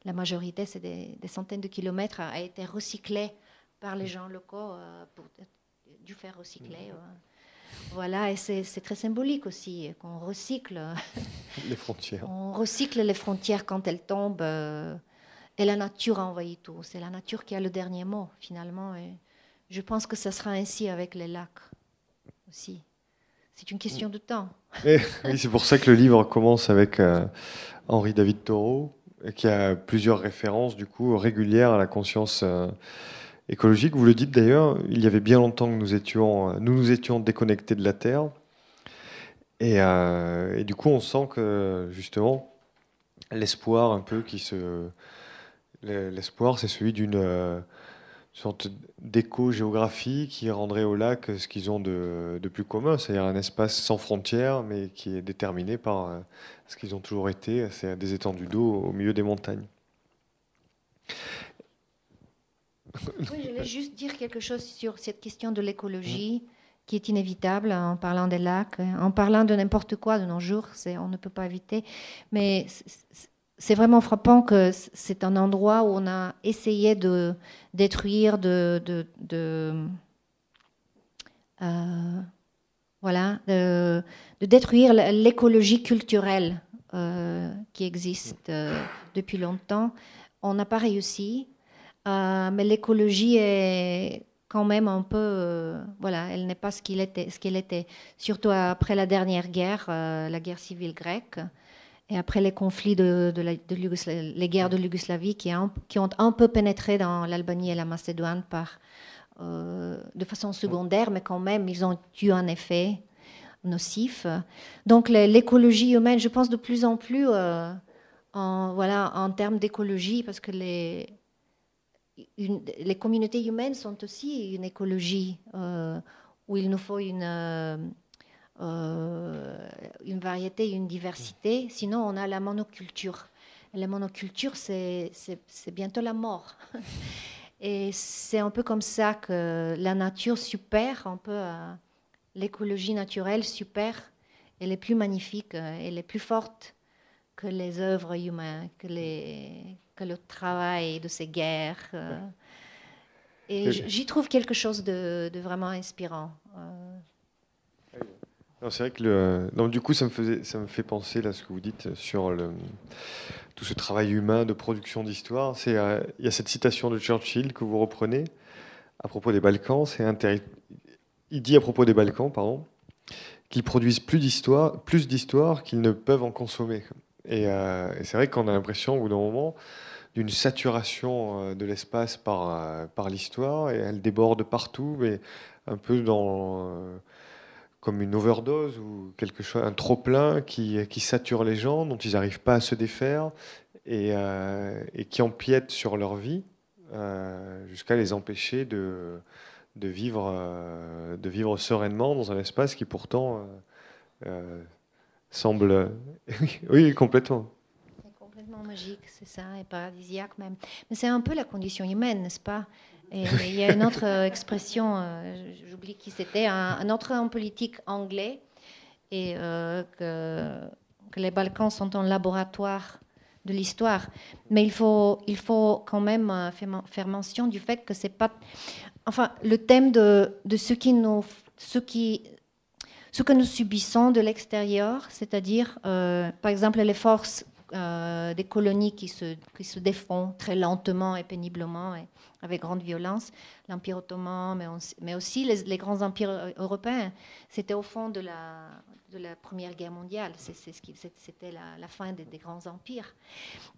la majorité, c'est des centaines de kilomètres, a été recyclé par les gens locaux, du fer recyclé. Voilà, et c'est très symbolique aussi qu'on recycle les frontières. On recycle les frontières quand elles tombent, et la nature envahit tout. C'est la nature qui a le dernier mot, finalement. Et je pense que ça sera ainsi avec les lacs aussi. C'est une question de temps. Oui, c'est pour ça que le livre commence avec Henri David Thoreau, qui a plusieurs références du coup régulières à la conscience écologique. Vous le dites d'ailleurs, il y avait bien longtemps que nous étions déconnectés de la Terre. Et du coup, on sent que justement, l'espoir un peu l'espoir, c'est celui d'une sorte d'éco-géographie qui rendrait au lac ce qu'ils ont de plus commun, c'est-à-dire un espace sans frontières, mais qui est déterminé par ce qu'ils ont toujours été, c'est des étendues d'eau au milieu des montagnes. Oui, je voulais juste dire quelque chose sur cette question de l'écologie qui est inévitable en parlant des lacs, en parlant de n'importe quoi de nos jours, on ne peut pas éviter. Mais c'est vraiment frappant que c'est un endroit où on a essayé de détruire, de détruire l'écologie culturelle qui existe depuis longtemps. On n'a pas réussi. Mais l'écologie est quand même un peu, elle n'est pas ce qu'elle était, surtout après la dernière guerre, la guerre civile grecque, et après les conflits les guerres de l'Yougoslavie qui ont un peu pénétré dans l'Albanie et la Macédoine de façon secondaire, mais quand même ils ont eu un effet nocif. Donc l'écologie humaine, je pense de plus en plus en termes d'écologie, parce que les communautés humaines sont aussi une écologie où il nous faut une variété, une diversité. Sinon, on a la monoculture. Et la monoculture, c'est bientôt la mort. Et c'est un peu comme ça que la nature supère un peu l'écologie naturelle, supère. Elle est plus magnifique, elle est plus forte que les œuvres humaines, que que le travail de ces guerres. Et Oui. j'y trouve quelque chose de vraiment inspirant. Non, c'est vrai que non, du coup, ça me fait penser là ce que vous dites sur tout ce travail humain de production d'histoire. Il y a cette citation de Churchill que vous reprenez à propos des Balkans. Il dit à propos des Balkans, pardon, qu'ils produisent plus d'histoire qu'ils ne peuvent en consommer. Et c'est vrai qu'on a l'impression, au bout d'un moment, d'une saturation de l'espace par l'histoire, et elle déborde partout, mais un peu comme une overdose ou quelque chose, un trop-plein qui sature les gens, dont ils n'arrivent pas à se défaire, et qui empiète sur leur vie, jusqu'à les empêcher de vivre sereinement dans un espace qui pourtant semble... Oui, complètement. C'est complètement magique, c'est ça, et paradisiaque même. Mais c'est un peu la condition humaine, n'est-ce pas? Et il y a une autre expression, j'oublie qui c'était, un autre homme politique anglais, et que les Balkans sont un laboratoire de l'histoire. Mais il faut quand même faire mention du fait que c'est pas... Enfin, le thème de ce que nous subissons de l'extérieur, c'est-à-dire, par exemple, les forces des colonies qui se défont très lentement et péniblement et avec grande violence, l'Empire ottoman, mais aussi les grands empires européens. C'était au fond de la Première Guerre mondiale. C'était la fin des grands empires.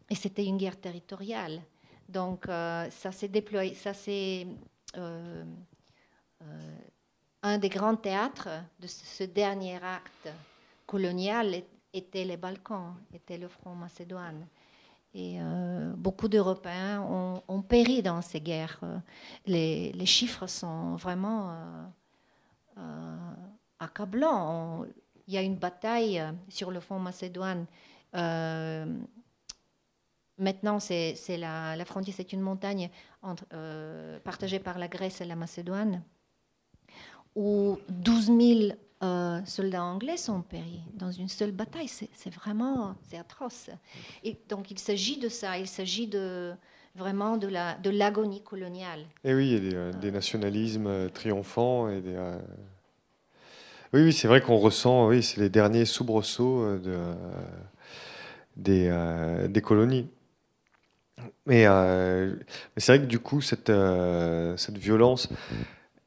Et c'était une guerre territoriale. Donc, ça s'est déployé. Ça c'est un des grands théâtres de ce dernier acte colonial était les Balkans, était le front macédoine. Et beaucoup d'Européens ont péri dans ces guerres. Les chiffres sont vraiment accablants. Il y a une bataille sur le front macédoine. Maintenant, la frontière, c'est une montagne partagée par la Grèce et la Macédoine, où 12 000 soldats anglais sont péris dans une seule bataille. C'est atroce. Et donc, il s'agit de ça. Il s'agit vraiment de l'agonie coloniale. Et oui, il y a des nationalismes triomphants. Oui, c'est vrai qu'on ressent, oui, c'est les derniers soubresauts des colonies. Mais c'est vrai que du coup, cette violence,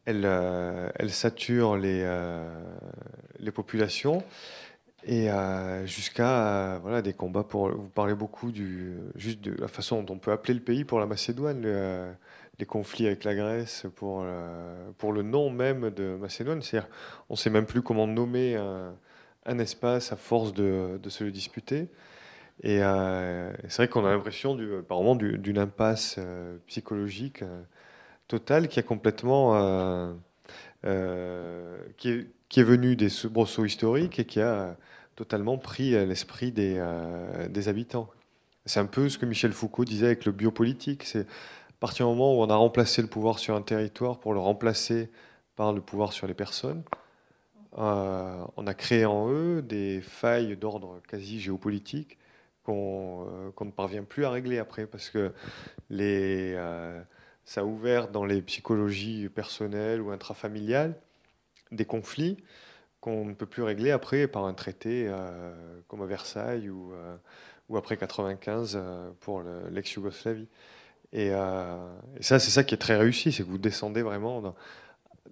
elle sature les populations, et jusqu'à voilà, des combats vous parlez beaucoup juste de la façon dont on peut appeler le pays pour la Macédoine, les conflits avec la Grèce pour le nom même de Macédoine. C'est-à-dire, on ne sait même plus comment nommer un espace à force de se le disputer. Et c'est vrai qu'on a l'impression par moment d'une impasse psychologique totale qui a complètement qui est venue des soubresauts historiques et qui a totalement pris l'esprit des habitants. C'est un peu ce que Michel Foucault disait avec le biopolitique. C'est à partir du moment où on a remplacé le pouvoir sur un territoire pour le remplacer par le pouvoir sur les personnes, on a créé en eux des failles d'ordre quasi géopolitique qu'on ne parvient plus à régler après, parce que ça a ouvert dans les psychologies personnelles ou intrafamiliales des conflits qu'on ne peut plus régler après par un traité comme à Versailles ou après 95 pour l'ex-Yougoslavie. Et ça, c'est ça qui est très réussi, c'est que vous descendez vraiment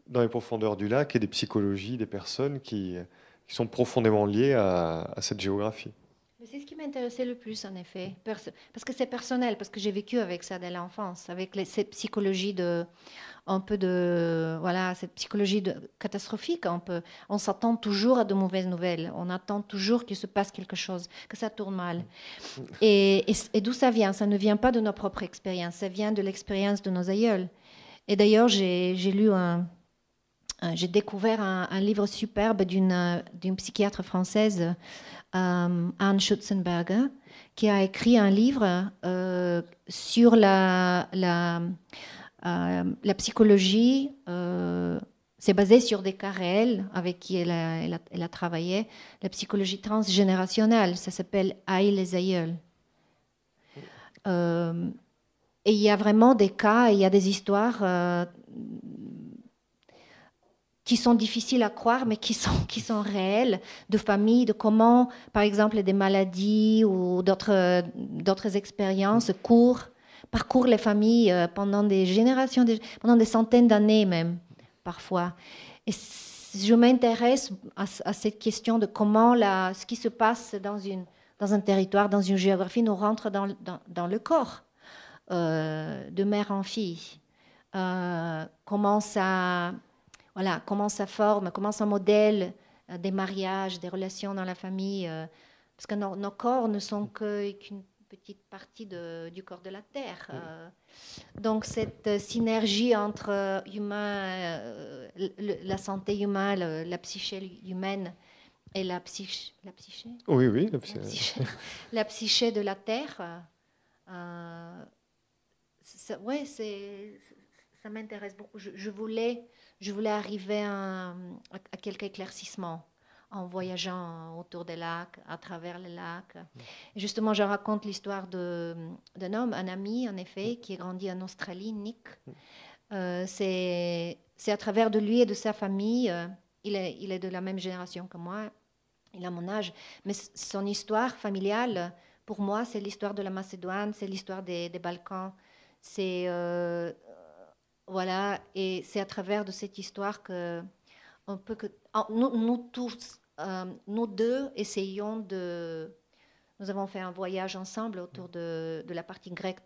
dans les profondeurs du lac et des psychologies des personnes qui sont profondément liées à cette géographie. Mais c'est ce qui m'intéressait le plus, en effet, parce que c'est personnel, parce que j'ai vécu avec ça dès l'enfance, avec cette psychologie cette psychologie catastrophique. On s'attend toujours à de mauvaises nouvelles, on attend toujours qu'il se passe quelque chose, que ça tourne mal. Et d'où ça vient? Ça ne vient pas de nos propres expériences, ça vient de l'expérience de nos aïeuls. Et d'ailleurs, j'ai découvert un livre superbe d'une psychiatre française, Anne Schutzenberger, qui a écrit un livre sur la psychologie. C'est basé sur des cas réels avec qui elle a travaillé, la psychologie transgénérationnelle. Ça s'appelle Aïe les aïeuls. Et il y a vraiment des cas, il y a des histoires qui sont difficiles à croire, mais qui sont réelles, de familles, de comment, par exemple, des maladies ou d'autres expériences parcourent les familles pendant des générations, pendant des centaines d'années même, parfois. Et je m'intéresse à cette question de comment ce qui se passe dans un territoire, dans une géographie, nous rentre dans le corps, de mère en fille. Comment ça forme, comment ça modèle des mariages, des relations dans la famille. Parce que nos corps ne sont qu'une petite partie du corps de la Terre. Donc cette synergie entre humain, la santé humaine, la psyché humaine et la psyché. Oui, oui, la psyché de la Terre. Ça m'intéresse beaucoup. Je voulais arriver à quelques éclaircissements en voyageant autour des lacs, à travers les lacs. Et justement, je raconte l'histoire d'un homme, un ami, en effet, qui est grandi en Australie, Nick. C'est à travers de lui et de sa famille. Il est de la même génération que moi. Il a mon âge. Mais son histoire familiale, pour moi, c'est l'histoire de la Macédoine, c'est l'histoire des Balkans. C'est... voilà, et c'est à travers de cette histoire que nous tous, nous deux, essayons de... Nous avons fait un voyage ensemble autour de la partie grecque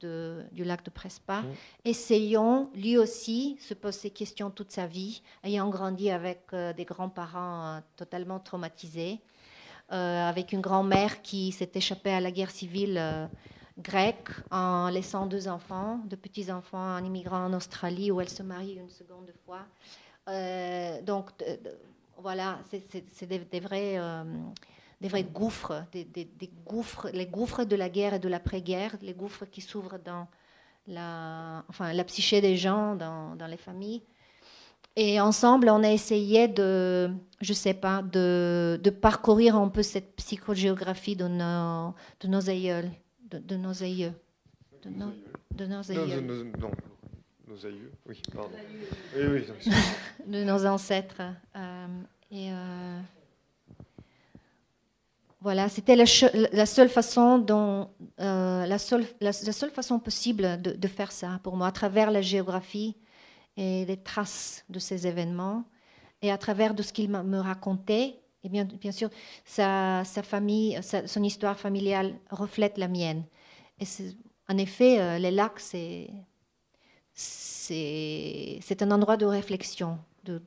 du lac de Prespa. Essayons, lui aussi, se pose ces questions toute sa vie, ayant grandi avec des grands-parents totalement traumatisés, avec une grand-mère qui s'est échappée à la guerre civile grecque en laissant deux petits-enfants, en immigrant en Australie où elle se marie une seconde fois. Donc, voilà, c'est des vrais gouffres, les gouffres de la guerre et de l'après-guerre, les gouffres qui s'ouvrent dans la psyché des gens, dans les familles. Et ensemble, on a essayé de parcourir un peu cette psychogéographie de nos aïeuls. De nos aïeux. Non, nos aïeux, oui, pardon. Oui, de nos ancêtres. Voilà, c'était la seule façon la seule façon possible de faire ça pour moi, à travers la géographie et les traces de ces événements, et à travers de ce qu'il me racontait. Et bien sûr, sa famille, son histoire familiale reflète la mienne. Et en effet, les lacs, c'est un endroit de réflexion, de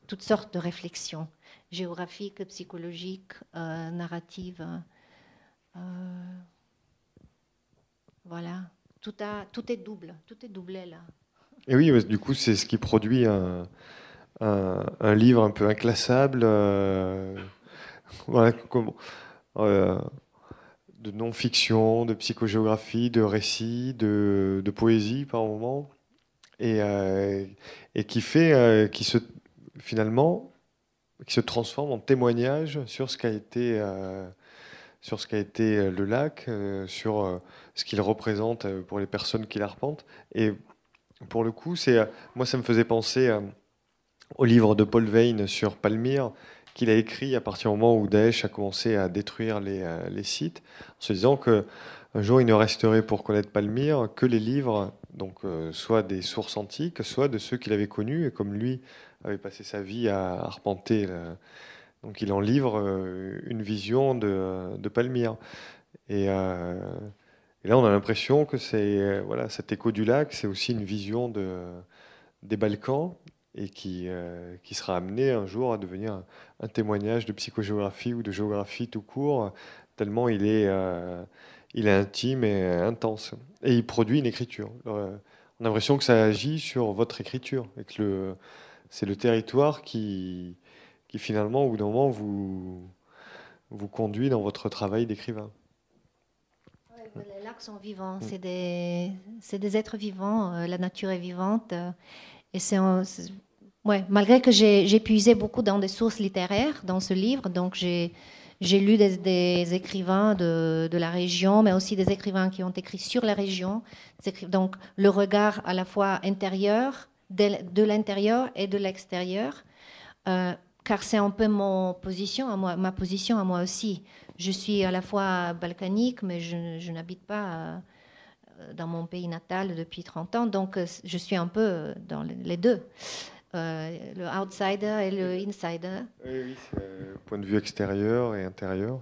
toutes sortes de réflexions, géographiques, psychologiques, narratives. Voilà, tout est doublé là. Et oui, du coup, c'est ce qui produit un livre un peu inclassable, voilà, de non-fiction, de psychogéographie, de récits, de poésie par moments, et qui se transforme en témoignage sur ce qu'a été le lac, sur ce qu'il représente pour les personnes qui l'arpentent. Et pour le coup, moi, ça me faisait penser au livre de Paul Veyne sur Palmyre, qu'il a écrit à partir du moment où Daesh a commencé à détruire les sites, en se disant qu'un jour, il ne resterait pour connaître Palmyre que les livres, donc soit des sources antiques, soit de ceux qu'il avait connus, et comme lui avait passé sa vie à arpenter, donc il en livre une vision de Palmyre. Et là, on a l'impression que cet écho du lac, c'est aussi une vision des Balkans, et qui sera amené un jour à devenir un témoignage de psychogéographie ou de géographie tout court, tellement il est intime et intense. Et il produit une écriture. On a l'impression que ça agit sur votre écriture, et que c'est le territoire qui finalement, au bout d'un moment, vous conduit dans votre travail d'écrivain. Les lacs sont vivants, c'est des êtres vivants, la nature est vivante. Et malgré que j'ai puisé beaucoup dans des sources littéraires dans ce livre, donc j'ai j'ai lu des écrivains de la région, mais aussi des écrivains qui ont écrit sur la région. Donc, le regard à la fois intérieur, de l'intérieur et de l'extérieur, car c'est un peu ma position à moi aussi. Je suis à la fois balkanique, mais je n'habite pas dans mon pays natal depuis 30 ans, donc je suis un peu dans les deux. Le outsider et le insider. Oui, c'est point de vue extérieur et intérieur.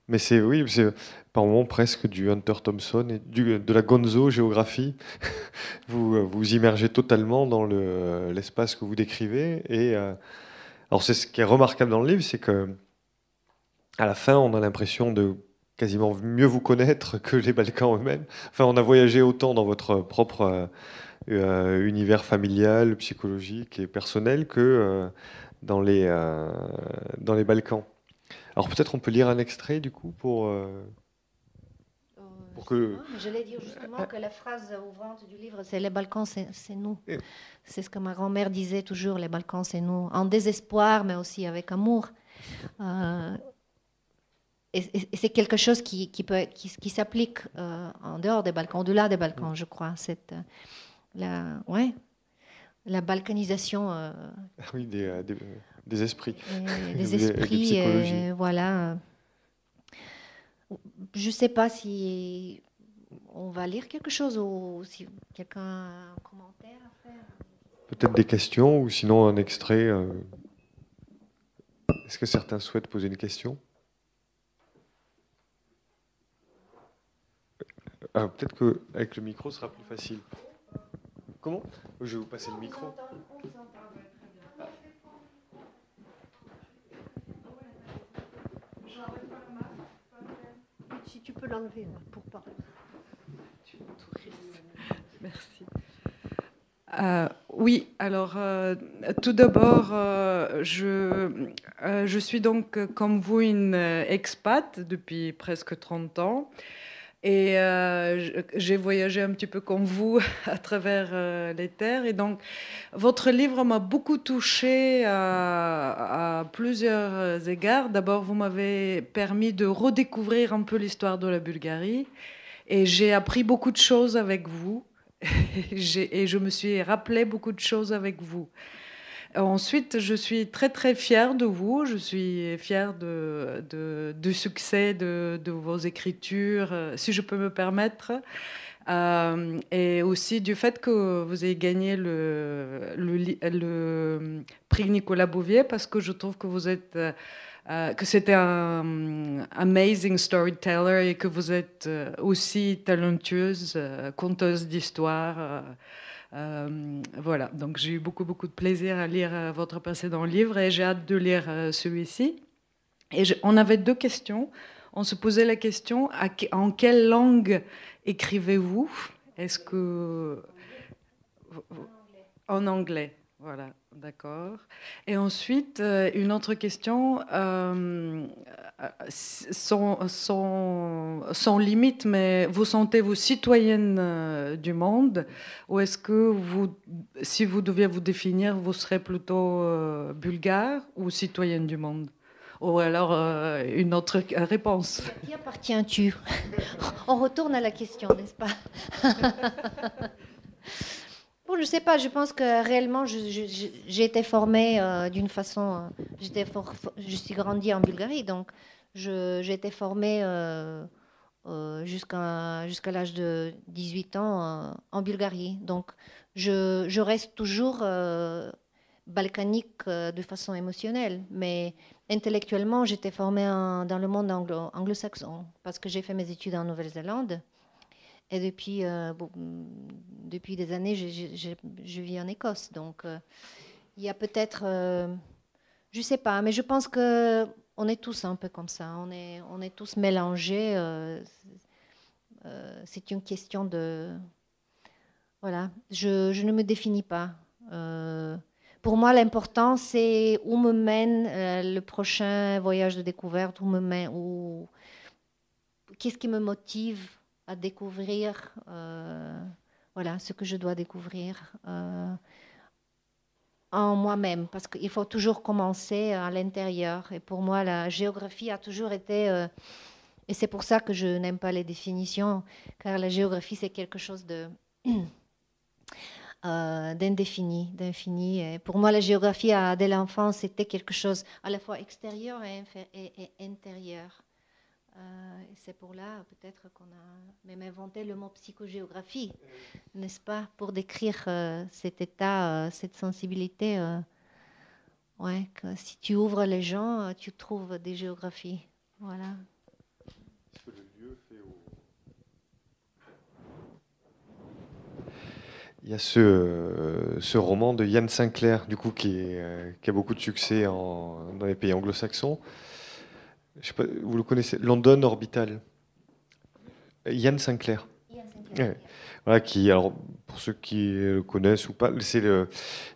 Mais c'est oui, c'est par moments presque du Hunter Thompson et de la gonzo géographie. Vous vous immergez totalement dans l'espace que vous décrivez. Alors c'est ce qui est remarquable dans le livre, c'est que à la fin, on a l'impression de quasiment mieux vous connaître que les Balkans eux-mêmes. Enfin, on a voyagé autant dans votre propre univers familial, psychologique et personnel que dans les Balkans. Alors peut-être on peut lire un extrait du coup pour que... J'allais dire justement que la phrase ouvrante du livre, c'est les Balkans, c'est nous. C'est ce que ma grand-mère disait toujours, les Balkans, c'est nous. En désespoir, mais aussi avec amour. Et c'est quelque chose qui s'applique en dehors des Balkans, au-delà des Balkans, je crois. La balkanisation. Oui, des esprits. Des esprits, voilà. Je ne sais pas si on va lire quelque chose ou si quelqu'un a un commentaire à faire. Peut-être des questions ou sinon un extrait. Est-ce que certains souhaitent poser une question? Peut-être qu'avec le micro, ce sera plus facile. Comment? Je vais vous passer le micro. Si tu peux l'enlever pour parler. Merci. Oui, alors tout d'abord, je suis donc comme vous une expat depuis presque 30 ans. Et j'ai voyagé un petit peu comme vous à travers les terres. Et donc, votre livre m'a beaucoup touchée à plusieurs égards. D'abord, vous m'avez permis de redécouvrir un peu l'histoire de la Bulgarie. Et j'ai appris beaucoup de choses avec vous. Et je me suis rappelé beaucoup de choses avec vous. Ensuite, je suis très très fière de vous. Je suis fière du succès de vos écritures, si je peux me permettre, et aussi du fait que vous ayez gagné le prix Nicolas Bouvier, parce que je trouve que vous êtes que c'était un amazing storyteller et que vous êtes aussi talentueuse, conteuse d'histoires. Voilà, donc j'ai eu beaucoup de plaisir à lire votre précédent livre et j'ai hâte de lire celui-ci. Et on avait deux questions. On se posait la question, en quelle langue écrivez-vous? Est-ce que... En anglais, voilà, d'accord. Et ensuite, une autre question, sans limite, mais vous sentez-vous citoyenne du monde, ou est-ce que si vous deviez vous définir, vous serez plutôt bulgare ou citoyenne du monde? Ou alors une autre réponse. À qui appartiens-tu? On retourne à la question, n'est-ce pas? Bon, je ne sais pas, je pense que réellement, j'ai été formée d'une façon... je suis grandie en Bulgarie, donc j'ai été formée jusqu'à l'âge de 18 ans en Bulgarie. Donc, je reste toujours balkanique de façon émotionnelle, mais intellectuellement, j'étais formée dans le monde anglo-saxon, parce que j'ai fait mes études en Nouvelle-Zélande. Et depuis des années, je vis en Écosse. Donc, il y a peut-être... je ne sais pas, mais je pense qu'on est tous un peu comme ça. On est tous mélangés. C'est une question de... Voilà, je ne me définis pas. Pour moi, l'important, c'est où me mène le prochain voyage de découverte, qu'est-ce qui me motive à découvrir voilà, ce que je dois découvrir. en moi-même, parce qu'il faut toujours commencer à l'intérieur. Et pour moi, la géographie a toujours été... et c'est pour ça que je n'aime pas les définitions, car la géographie, c'est quelque chose d'indéfini, d'infini. Et pour moi, la géographie, dès l'enfance, c'était quelque chose à la fois extérieur et intérieur. Et c'est pour là, peut-être, qu'on a même inventé le mot psychogéographie, n'est-ce pas, pour décrire cet état, cette sensibilité. Ouais, que si tu ouvres les gens, tu trouves des géographies. Voilà. Il y a ce roman de Yann Sinclair, du coup, qui a beaucoup de succès dans les pays anglo-saxons. Je sais pas, vous le connaissez, London Orbital. Yann Sinclair. Ouais. Voilà, alors, pour ceux qui le connaissent ou pas,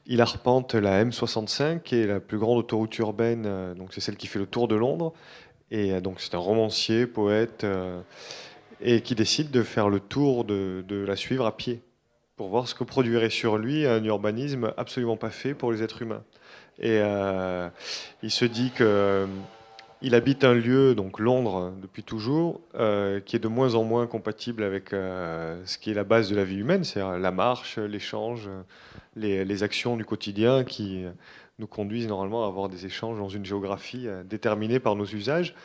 il arpente la M65, qui est la plus grande autoroute urbaine, donc c'est celle qui fait le tour de Londres. Et donc c'est un romancier, poète, et qui décide de faire le tour de la suivre à pied, pour voir ce que produirait sur lui un urbanisme absolument pas fait pour les êtres humains. Et il se dit que il habite un lieu, donc Londres, depuis toujours, qui est de moins en moins compatible avec ce qui est la base de la vie humaine, c'est-à-dire la marche, l'échange, les actions du quotidien qui nous conduisent normalement à avoir des échanges dans une géographie déterminée par nos usages.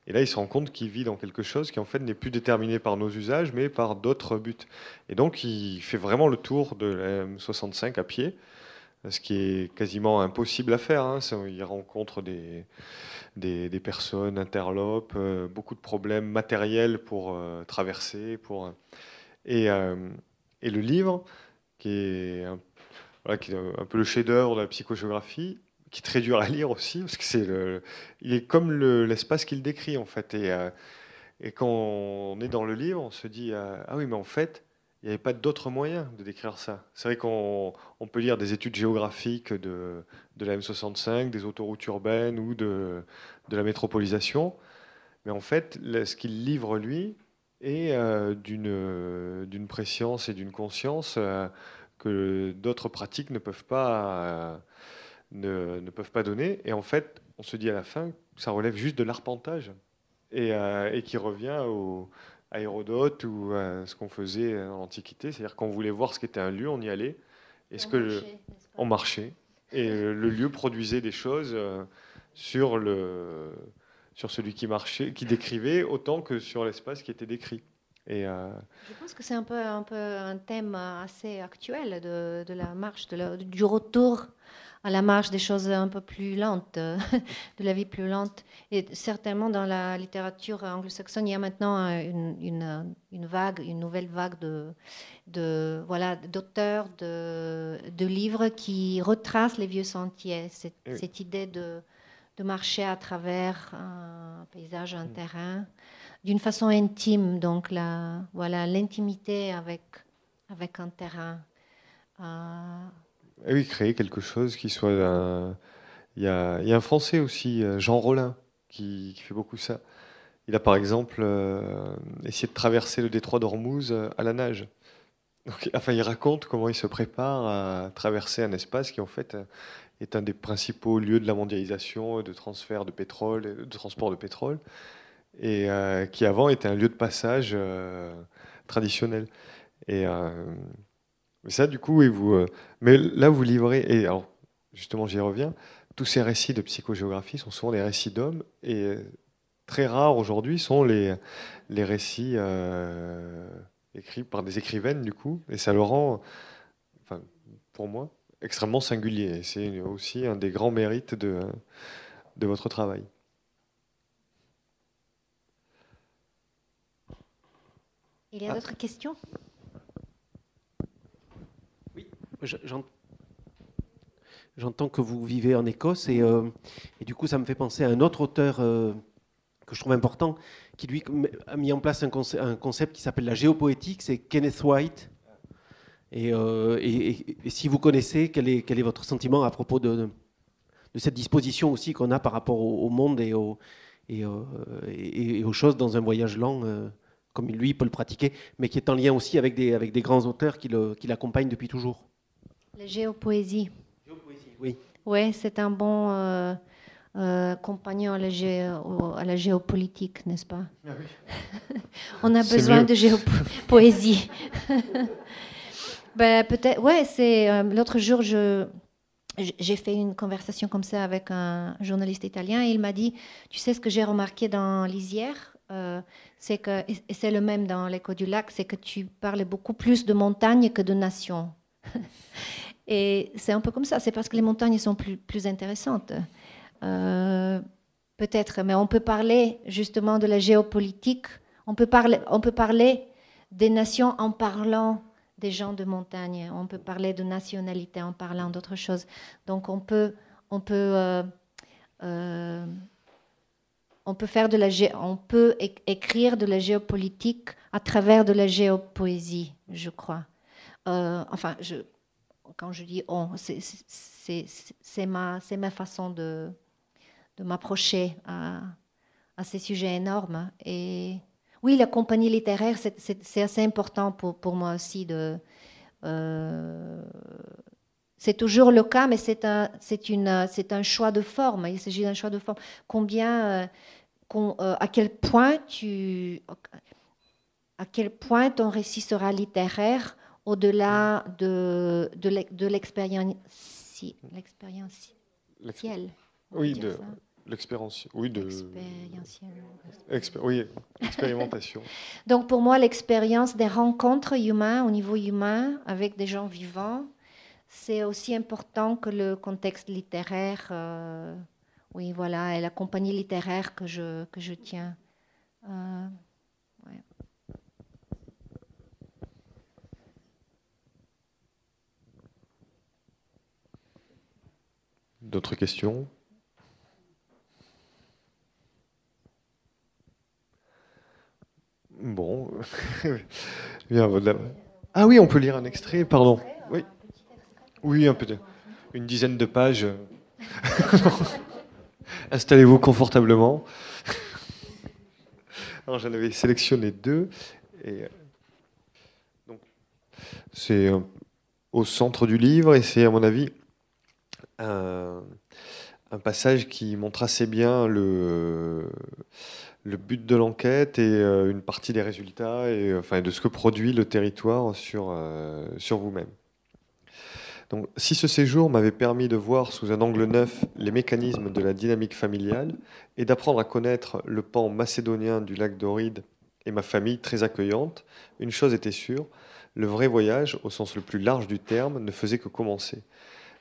Et là, il se rend compte qu'il vit dans quelque chose qui, en fait, n'est plus déterminé par nos usages, mais par d'autres buts. Et donc, il fait vraiment le tour de la M65 à pied, ce qui est quasiment impossible à faire. Hein. Il rencontre des personnes, interlopes, beaucoup de problèmes matériels pour traverser. Et le livre, qui est qui est un peu le chef-d'œuvre de la psychogéographie, qui est très dur à lire aussi, parce que il est comme l'espace qu'il décrit, en fait. Et quand on est dans le livre, on se dit ah oui, mais en fait, il n'y avait pas d'autre moyen de décrire ça. C'est vrai qu'on peut lire des études géographiques de la M65, des autoroutes urbaines ou de la métropolisation, mais en fait, ce qu'il livre, lui, est d'une préscience et d'une conscience que d'autres pratiques ne peuvent pas ne peuvent pas donner. Et en fait, on se dit à la fin que ça relève juste de l'arpentage et qui revient à Hérodote ou à ce qu'on faisait dans l'Antiquité. C'est-à-dire qu'on voulait voir ce qu'était un lieu, on y allait. On marchait. Et le lieu produisait des choses sur celui qui marchait, qui décrivait, autant que sur l'espace qui était décrit. Je pense que c'est un peu un thème assez actuel de la marche, du retour à la marche des choses un peu plus lentes, de la vie plus lente. Et certainement dans la littérature anglo-saxonne, il y a maintenant une nouvelle vague d'auteurs, de livres qui retracent les vieux sentiers. Cette idée de marcher à travers un paysage, un terrain, d'une façon intime, donc l'intimité avec un terrain. Et oui, créer quelque chose qui soit... Il y a un Français aussi, Jean Rollin, qui fait beaucoup ça. Il a par exemple essayé de traverser le détroit d'Ormuz à la nage. Donc, enfin, il raconte comment il se prépare à traverser un espace qui en fait est un des principaux lieux de la mondialisation, de transfert de pétrole, de transport de pétrole, et qui avant était un lieu de passage traditionnel. Mais ça, du coup, mais là, vous livrez, et alors, justement, j'y reviens, tous ces récits de psychogéographie sont souvent des récits d'hommes, et très rares aujourd'hui sont les récits écrits par des écrivaines, du coup, et ça le rend, enfin, pour moi, extrêmement singulier. Et c'est aussi un des grands mérites de votre travail. Il y a d'autres questions ? Oui, j'entends que vous vivez en Écosse et du coup ça me fait penser à un autre auteur que je trouve important, qui lui a mis en place un concept qui s'appelle la géopoétique, c'est Kenneth White. Et si vous connaissez, quel est votre sentiment à propos de cette disposition aussi qu'on a par rapport au monde et aux choses dans un voyage lent comme lui peut le pratiquer, mais qui est en lien aussi avec des grands auteurs qui l'accompagnent depuis toujours. La géopoésie. Géopoésie. Oui. Ouais, c'est un bon compagnon à la géopolitique, n'est-ce pas? Ah oui. On a C'est besoin mieux. de géopoésie. Ben, peut-être, ouais, c'est l'autre jour, j'ai fait une conversation comme ça avec un journaliste italien et il m'a dit, tu sais ce que j'ai remarqué dans Lisière, c'est que, et c'est le même dans l'Écho du lac, c'est que tu parles beaucoup plus de montagne que de nation. Et c'est un peu comme ça, c'est parce que les montagnes sont plus intéressantes. Euh, Peut-être, mais on peut parler justement de la géopolitique, on peut parler des nations en parlant des gens de montagne, on peut parler de nationalité en parlant d'autres choses. Donc on peut, euh, on peut faire on peut écrire de la géopolitique à travers de la géopoésie, je crois. Enfin, quand je dis on, c'est ma façon de m'approcher à ces sujets énormes. Et oui, la compagnie littéraire, c'est assez important pour moi aussi. C'est toujours le cas, mais c'est un choix de forme. Il s'agit d'un choix de forme. À quel point ton récit sera littéraire au-delà de l'expérientiel. Oui, de l'expérience. Oui, oui, expérimentation. Donc pour moi, l'expérience des rencontres humaines au niveau humain avec des gens vivants, c'est aussi important que le contexte littéraire. Oui, voilà, et la compagnie littéraire que je tiens. Ouais. D'autres questions? Bon. Bien, ah oui, on peut lire un extrait, pardon. Oui, oui, un peu. Une dizaine de pages. Installez-vous confortablement. Alors, j'en avais sélectionné 2. Et donc, c'est au centre du livre et c'est, à mon avis, un passage qui montre assez bien le but de l'enquête et une partie des résultats et enfin, de ce que produit le territoire sur vous-même. Donc, si ce séjour m'avait permis de voir sous un angle neuf les mécanismes de la dynamique familiale et d'apprendre à connaître le pan macédonien du lac d'Oride et ma famille très accueillante, une chose était sûre, le vrai voyage, au sens le plus large du terme, ne faisait que commencer.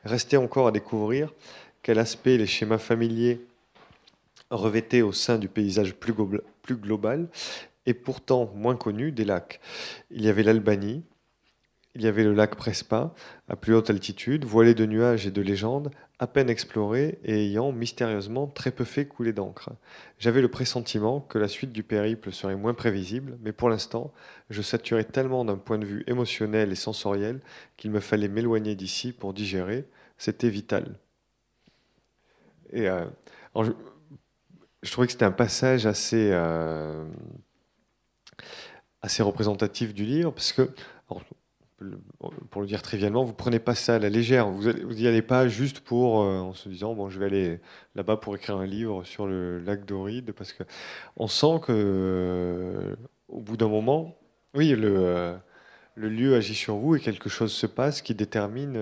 Restait encore à découvrir quel aspect les schémas familiers revêtaient au sein du paysage plus global et pourtant moins connu des lacs. Il y avait l'Albanie, il y avait le lac Prespa, à plus haute altitude, voilé de nuages et de légendes, à peine exploré et ayant mystérieusement très peu fait couler d'encre. J'avais le pressentiment que la suite du périple serait moins prévisible, mais pour l'instant, je saturais tellement d'un point de vue émotionnel et sensoriel qu'il me fallait m'éloigner d'ici pour digérer. C'était vital. Et alors je trouvais que c'était un passage assez représentatif du livre, parce que, alors, pour le dire trivialement, vous prenez pas ça à la légère. Vous n'y allez pas juste pour, en se disant, bon, je vais aller là-bas pour écrire un livre sur le lac d'Oride, parce que on sent que, au bout d'un moment, oui, le lieu agit sur vous et quelque chose se passe qui détermine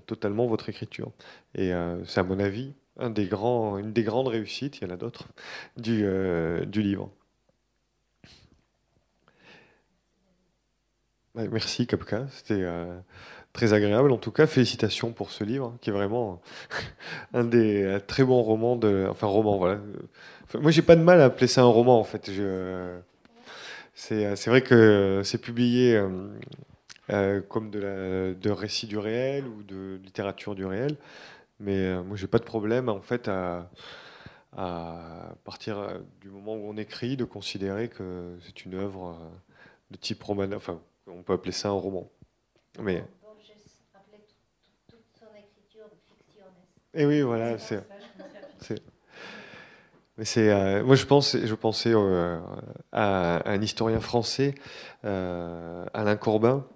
totalement votre écriture. Et c'est à mon avis une des grandes réussites, il y en a d'autres, du livre. Ouais, merci Kapka, c'était très agréable. En tout cas, félicitations pour ce livre, qui est vraiment un des très bons romans enfin, roman, voilà. Enfin, moi, j'ai pas de mal à appeler ça un roman, en fait. C'est vrai que c'est publié comme de récits du réel ou de littérature du réel, mais moi, j'ai pas de problème, en fait, à partir du moment où on écrit, de considérer que c'est une œuvre de type roman, enfin, on peut appeler ça un roman. Mais Borges appelait toute son écriture fictionnes. et oui, voilà, mais moi je pensais à un historien français, Alain Corbin,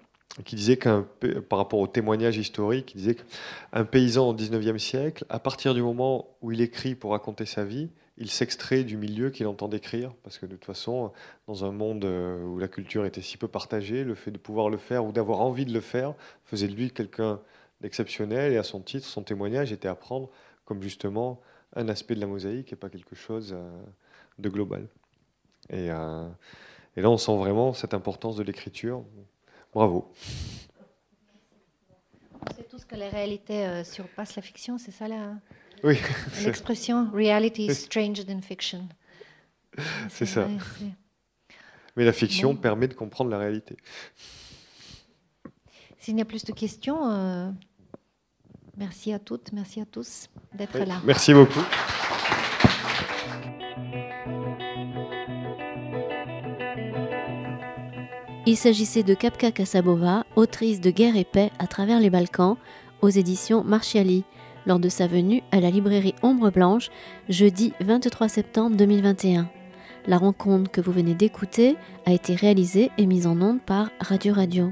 qui disait par rapport au témoignage historique, il disait qu'un paysan au 19e siècle, à partir du moment où il écrit pour raconter sa vie, il s'extrait du milieu qu'il entend décrire, parce que de toute façon, dans un monde où la culture était si peu partagée, le fait de pouvoir le faire ou d'avoir envie de le faire faisait de lui quelqu'un d'exceptionnel, et à son titre, son témoignage était à prendre comme justement un aspect de la mosaïque et pas quelque chose de global. Et là, on sent vraiment cette importance de l'écriture. Bravo. C'est tout ce que la réalité surpasse la fiction, c'est ça Oui. l'expression « reality is stranger than fiction ». C'est ça. Vrai, Mais la fiction permet de comprendre la réalité. S'il n'y a plus de questions, merci à toutes, merci à tous d'être là. Merci beaucoup. Il s'agissait de Kapka Kassabova, autrice de Guerre et paix à travers les Balkans, aux éditions Marchiali, lors de sa venue à la librairie Ombre Blanche, jeudi 23 septembre 2021. La rencontre que vous venez d'écouter a été réalisée et mise en onde par Radio Radio.